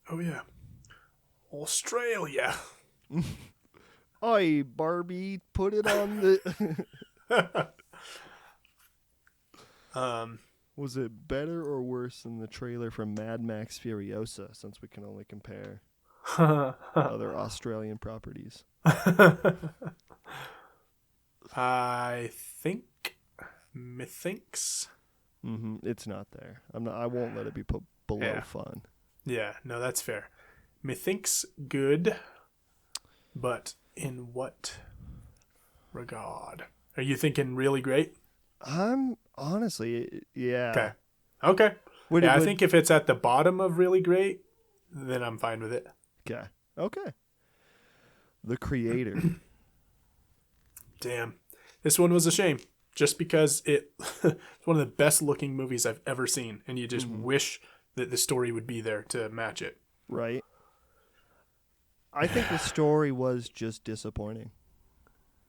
Oh, yeah. Australia. Oi, Barbie, put it on the... Was it better or worse than the trailer from Mad Max Furiosa, since we can only compare other Australian properties? I think... Methinks... It's not there. I won't let it be put below fun. Yeah, no, that's fair. Methinks good, but in what regard? Are you thinking really great? I'm honestly, yeah. Okay. I think if it's at the bottom of really great, then I'm fine with it. Okay. The Creator. Damn. This one was a shame. Just because it's one of the best looking movies I've ever seen, and you just wish that the story would be there to match it. Right. I think the story was just disappointing.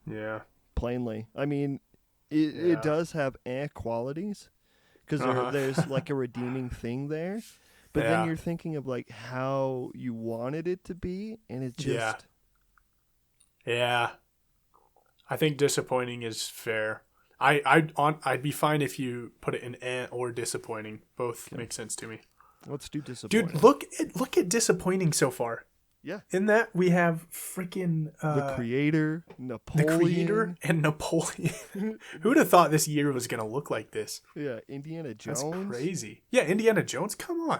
Yeah. Plainly. I mean, it does have qualities because there's like a redeeming thing there. But then you're thinking of like how you wanted it to be, and it just... Yeah. I think disappointing is fair. I'd be fine if you put it in or disappointing. Both make sense to me. Let's do disappointing. Dude, look at disappointing so far. Yeah. In that we have freaking the creator, Napoleon. The creator and Napoleon. Who'd have thought this year was gonna look like this? Yeah, Indiana Jones. That's crazy. Yeah, Indiana Jones. Come on.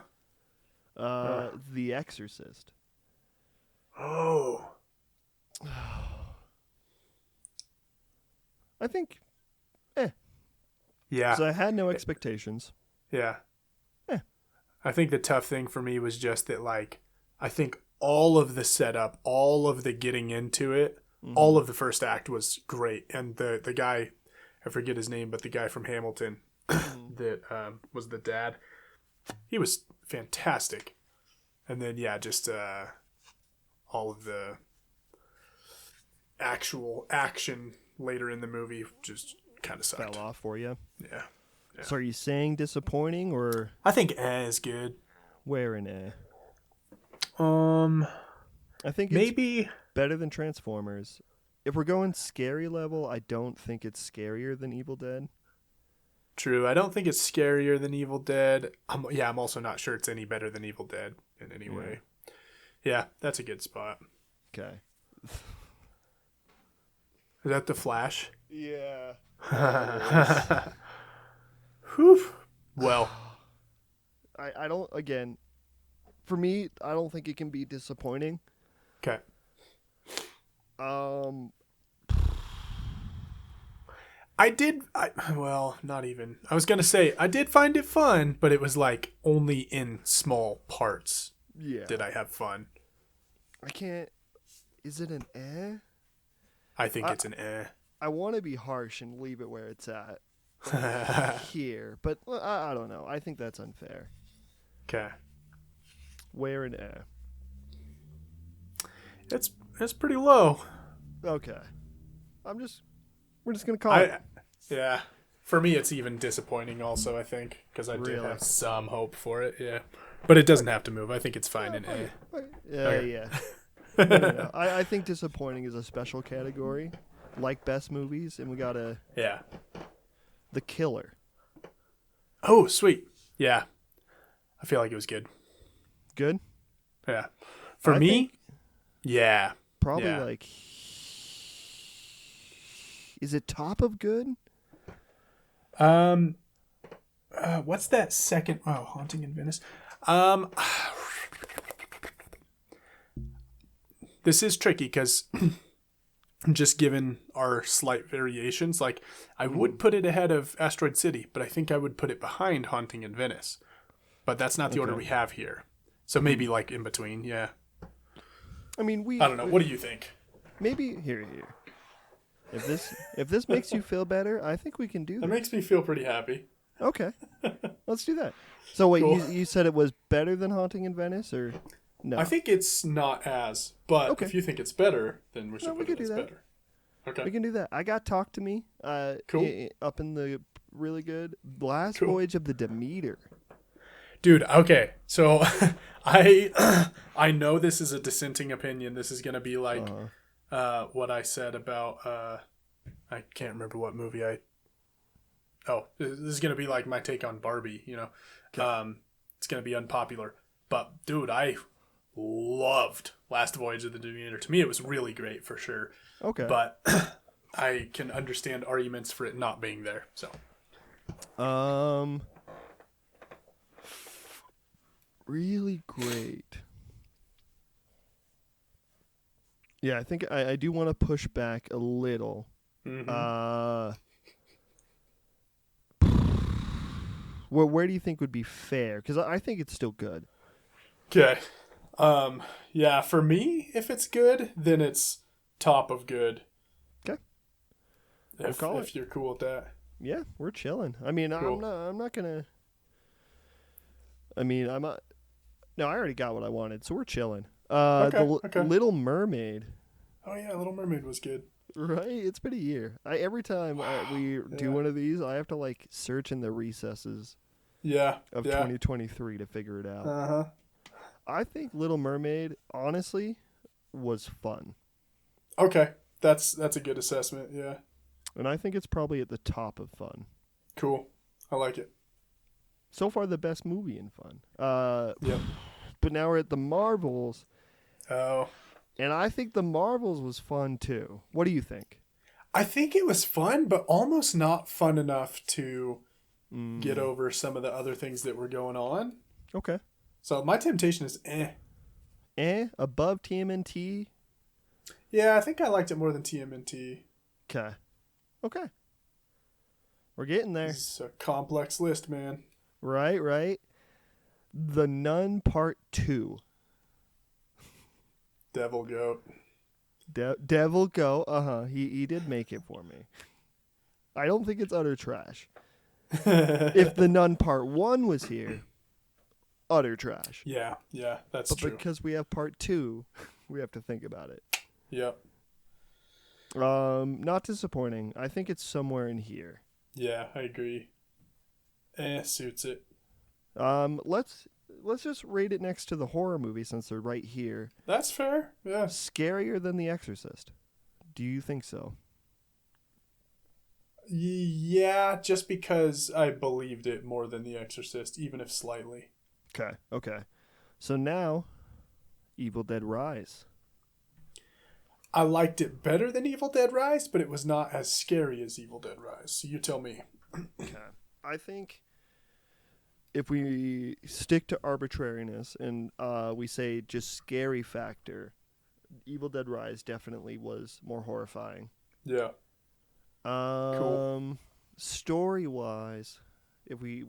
The Exorcist. Oh. I think, Yeah. So I had no expectations. Yeah. I think the tough thing for me was just that, like, I think all of the setup, all of the getting into it, all of the first act was great. And the guy, I forget his name, but the guy from Hamilton that was the dad, he was fantastic. And then, just all of the actual action later in the movie just kind of sucked. Fell off for you. Yeah. So are you saying disappointing or? I think is good. Where in I think maybe it's better than Transformers. If we're going scary level, I don't think it's scarier than Evil Dead. True. I don't think it's scarier than Evil Dead. I'm also not sure it's any better than Evil Dead in any way. Yeah, that's a good spot. Okay. Is that the Flash? Yeah. Whew. Well, I don't, again, for me, I don't think it can be disappointing. okay. Not even. I was going to say, I did find it fun, but it was like only in small parts did I have fun. I can't, is it an I think it's an I want to be harsh and leave it where it's at. Here, but I don't know. I think that's unfair. Okay. Where an It's pretty low. Okay. We're just gonna call it. Yeah. For me, it's even disappointing. Also, I think because I did have some hope for it. Yeah, but it doesn't have to move. I think it's fine in A. Yeah. No. I think disappointing is a special category, like best movies, and we gotta. Yeah. The Killer. Oh, sweet. Yeah. I feel like it was good. Good? Yeah. For me, yeah. Probably like... Is it top of good? What's that second... Oh, Haunting in Venice. This is tricky because... just given our slight variations, like I would put it ahead of Asteroid City, but I think I would put it behind Haunting in Venice. But that's not the order we have here. So maybe like in between, yeah. I mean, I don't know. What do you think? Maybe here. If this makes you feel better, I think we can do that. It makes me feel pretty happy. Okay. Let's do that. So wait, cool. you said it was better than Haunting in Venice, or no? I think it's not but if you think it's better, then we should put it as better. Okay. We can do that. I got Talk to Me. Cool. Up in the really good Last Voyage of the Demeter. Dude, okay. So I know this is a dissenting opinion. This is going to be like what I said about I can't remember what movie this is going to be like my take on Barbie, you know. Okay. It's going to be unpopular. But dude, I loved Last Voyage of the Demeter. To me it was really great for sure. Okay. But I can understand arguments for it not being there. So really great. Yeah, I think I do want to push back a little. Mm-hmm. Where do you think would be fair? Because I think it's still good. Okay. Yeah, for me, if it's good, then it's top of good. Okay. If you're cool with that. Yeah, we're chilling. I mean, cool. I'm not gonna. I mean, I'm not. No, I already got what I wanted, so we're chilling. Okay. Okay. Little Mermaid. Oh yeah, Little Mermaid was good. Right, it's been a year. Every time we do Yeah. one of these, I have to like search in the recesses Yeah. of Yeah. 2023 to figure it out. Uh-huh. I think Little Mermaid, honestly, was fun, Okay. That's a good assessment. Yeah. and I think it's probably at the top of fun. Cool. I like it. So far, the best movie in fun. Yep. But now we're at the Marvels, Oh. and I think the Marvels was fun too. What do you think? I think it was fun, but almost not fun enough to get over some of the other things that were going on. Okay. So my temptation is Above TMNT? Yeah, I think I liked it more than TMNT. Okay. We're getting there. It's a complex list, man. Right. The Nun Part 2. Devil Goat. Devil Go. He did make it for me. I don't think it's utter trash. If The Nun Part 1 was here, utter trash. Yeah, that's but true. Because we have Part 2, we have to think about it. Yep. Not disappointing. I think it's somewhere in here. Yeah, I agree. Suits it. Let's just rate it next to the horror movie since they're right here. That's fair. Yeah. Scarier than The Exorcist. Do you think so? Yeah, just because I believed it more than The Exorcist, even if slightly. Okay. So now, Evil Dead Rise. I liked it better than Evil Dead Rise, but it was not as scary as Evil Dead Rise. So you tell me. Okay. I think if we stick to arbitrariness and we say just scary factor, Evil Dead Rise definitely was more horrifying. Yeah. Cool. Story wise, if we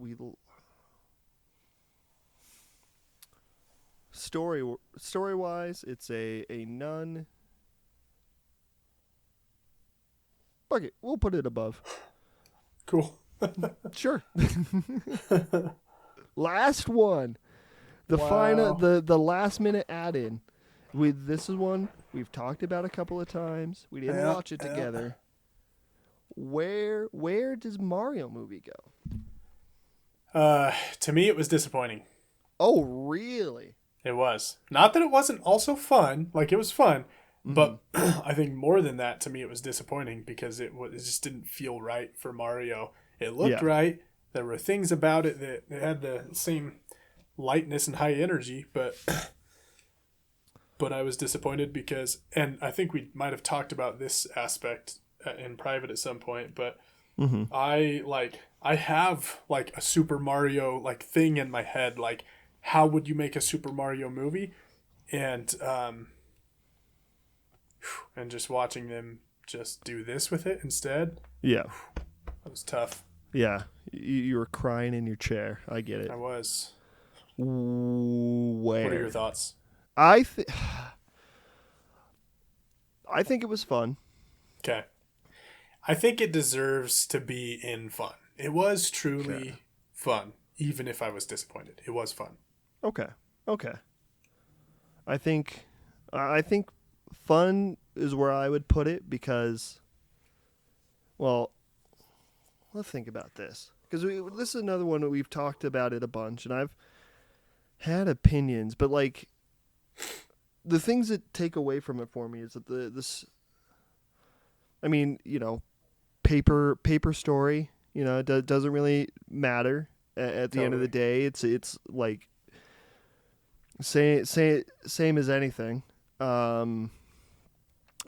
story wise, it's a nun. Fuck it, we'll put it above. Cool. Sure. Last one. The Wow. final the last minute add in. This is one we've talked about a couple of times. We didn't watch it together. Where does Mario movie go? To me it was disappointing. Oh, really? It was. Not that it wasn't also fun, like it was fun, but I think more than that, to me it was disappointing because it just didn't feel right for Mario. It looked right. There were things about it that had the same lightness and high energy, but I was disappointed because, and I think we might have talked about this aspect in private at some point, but I have like a Super Mario like thing in my head, like how would you make a Super Mario movie, and just watching them just do this with it instead. Yeah, that was tough. Yeah, you were crying in your chair. I get it. I was. Where? What are your thoughts? I think it was fun. Okay. I think it deserves to be in fun. It was truly fun, even if I was disappointed. It was fun. Okay. I think fun is where I would put it because, well, let's think about this. Because this is another one that we've talked about it a bunch, and I've had opinions, but like the things that take away from it for me is that paper story, it doesn't really matter at the end of the day. It's like same as anything.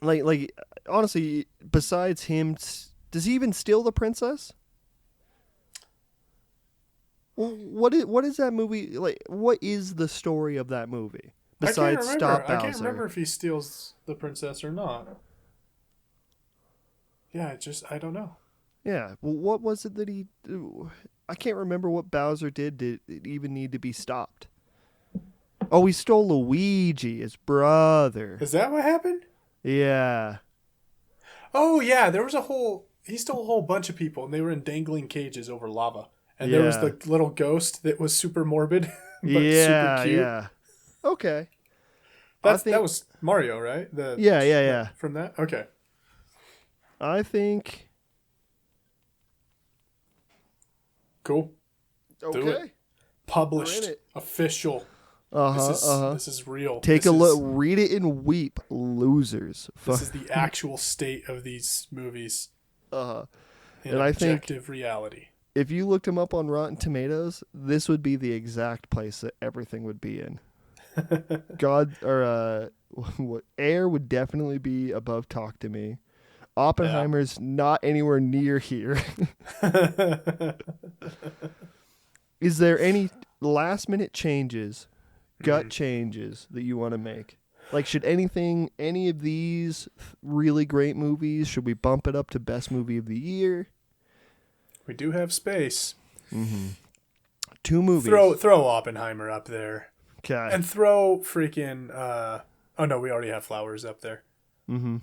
Like honestly, besides him, does he even steal the princess? Well, what is that movie like? What is the story of that movie besides Stop Bowser? I can't remember if he steals the princess or not. Yeah, I don't know. Yeah, well, what was it that he? I can't remember what Bowser did even need to be stopped. Oh, he stole Luigi, his brother. Is that what happened? Yeah. Oh yeah, he stole a whole bunch of people, and they were in dangling cages over lava. And there was the little ghost that was super morbid, but super cute. Yeah. Okay. That was Mario, right? Yeah. From that? Okay. I think. Cool. Okay. Do it. Published. We're in it. Official. This is real. Take a look. Read it and weep, losers. This is the actual state of these movies. And I objective reality. If you looked them up on Rotten Tomatoes, this would be the exact place that everything would be in. Air would definitely be above Talk to Me. Oppenheimer's not anywhere near here. Is there any last minute changes, gut changes that you want to make? Like, should any of these really great movies, should we bump it up to best movie of the year? We do have space. 2 movies. Throw Oppenheimer up there. Okay. And throw freaking oh no, we already have Flowers up there. I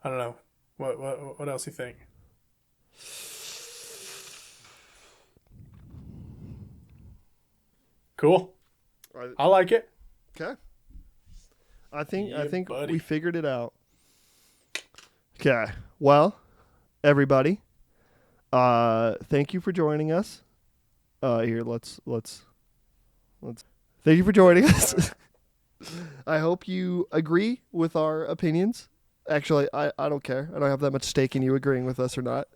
don't know. What else you think? Cool. I like it. Okay. I think buddy. we figured it out. Okay. Well, everybody, thank you for joining us. Here, let's. Thank you for joining us. I hope you agree with our opinions. Actually, I don't care. I don't have that much stake in you agreeing with us or not.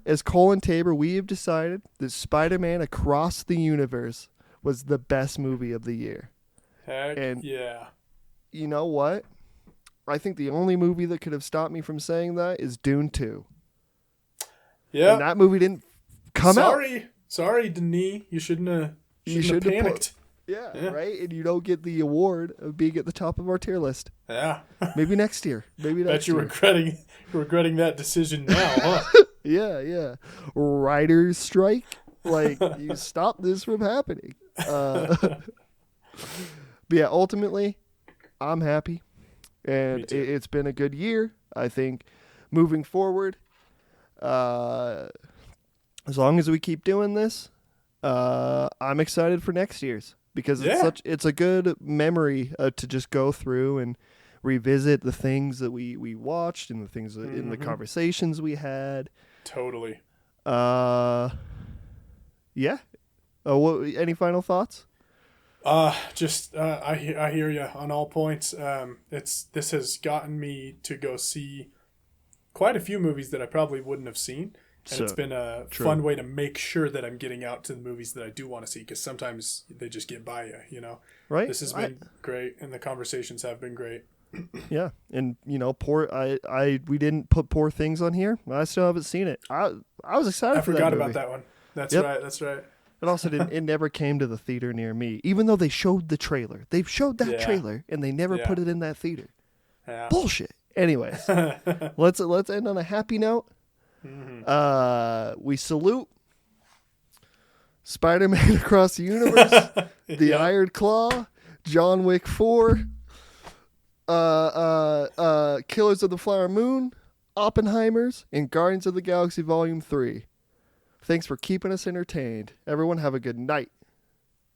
As Cole and Tabor, we have decided that Spider-Man Across the Universe was the best movie of the year. Heck And yeah. You know what? I think the only movie that could have stopped me from saying that is Dune 2. Yeah. And that movie didn't come out. Sorry, Denis. You shouldn't have panicked. Yeah, right? And you don't get the award of being at the top of our tier list. Yeah. Maybe next year. Bet you're regretting that decision now, huh? Yeah. Writer's strike. Like, you stop this from happening. But yeah, ultimately, I'm happy. And it's been a good year. I think moving forward, as long as we keep doing this, I'm excited for next year's. Because it's a good memory to just go through and revisit the things that we watched and the things in the conversations we had. Totally. Yeah. Any final thoughts? I hear you on all points. This has gotten me to go see quite a few movies that I probably wouldn't have seen. And it's been a fun way to make sure that I'm getting out to the movies that I do want to see, because sometimes they just get by you, you know? Right. This has been great, and the conversations have been great. Yeah. And, we didn't put Poor Things on here. I still haven't seen it. I was excited for that movie. I forgot about that one. That's right. It also it never came to the theater near me, even though they showed the trailer. They've showed that trailer, and they never put it in that theater. Yeah. Bullshit. Anyways, let's end on a happy note. We salute Spider-Man Across the Universe, The Iron Claw, John Wick 4, Killers of the Flower Moon, Oppenheimers, and Guardians of the Galaxy Volume 3. Thanks for keeping us entertained. Everyone have a good night.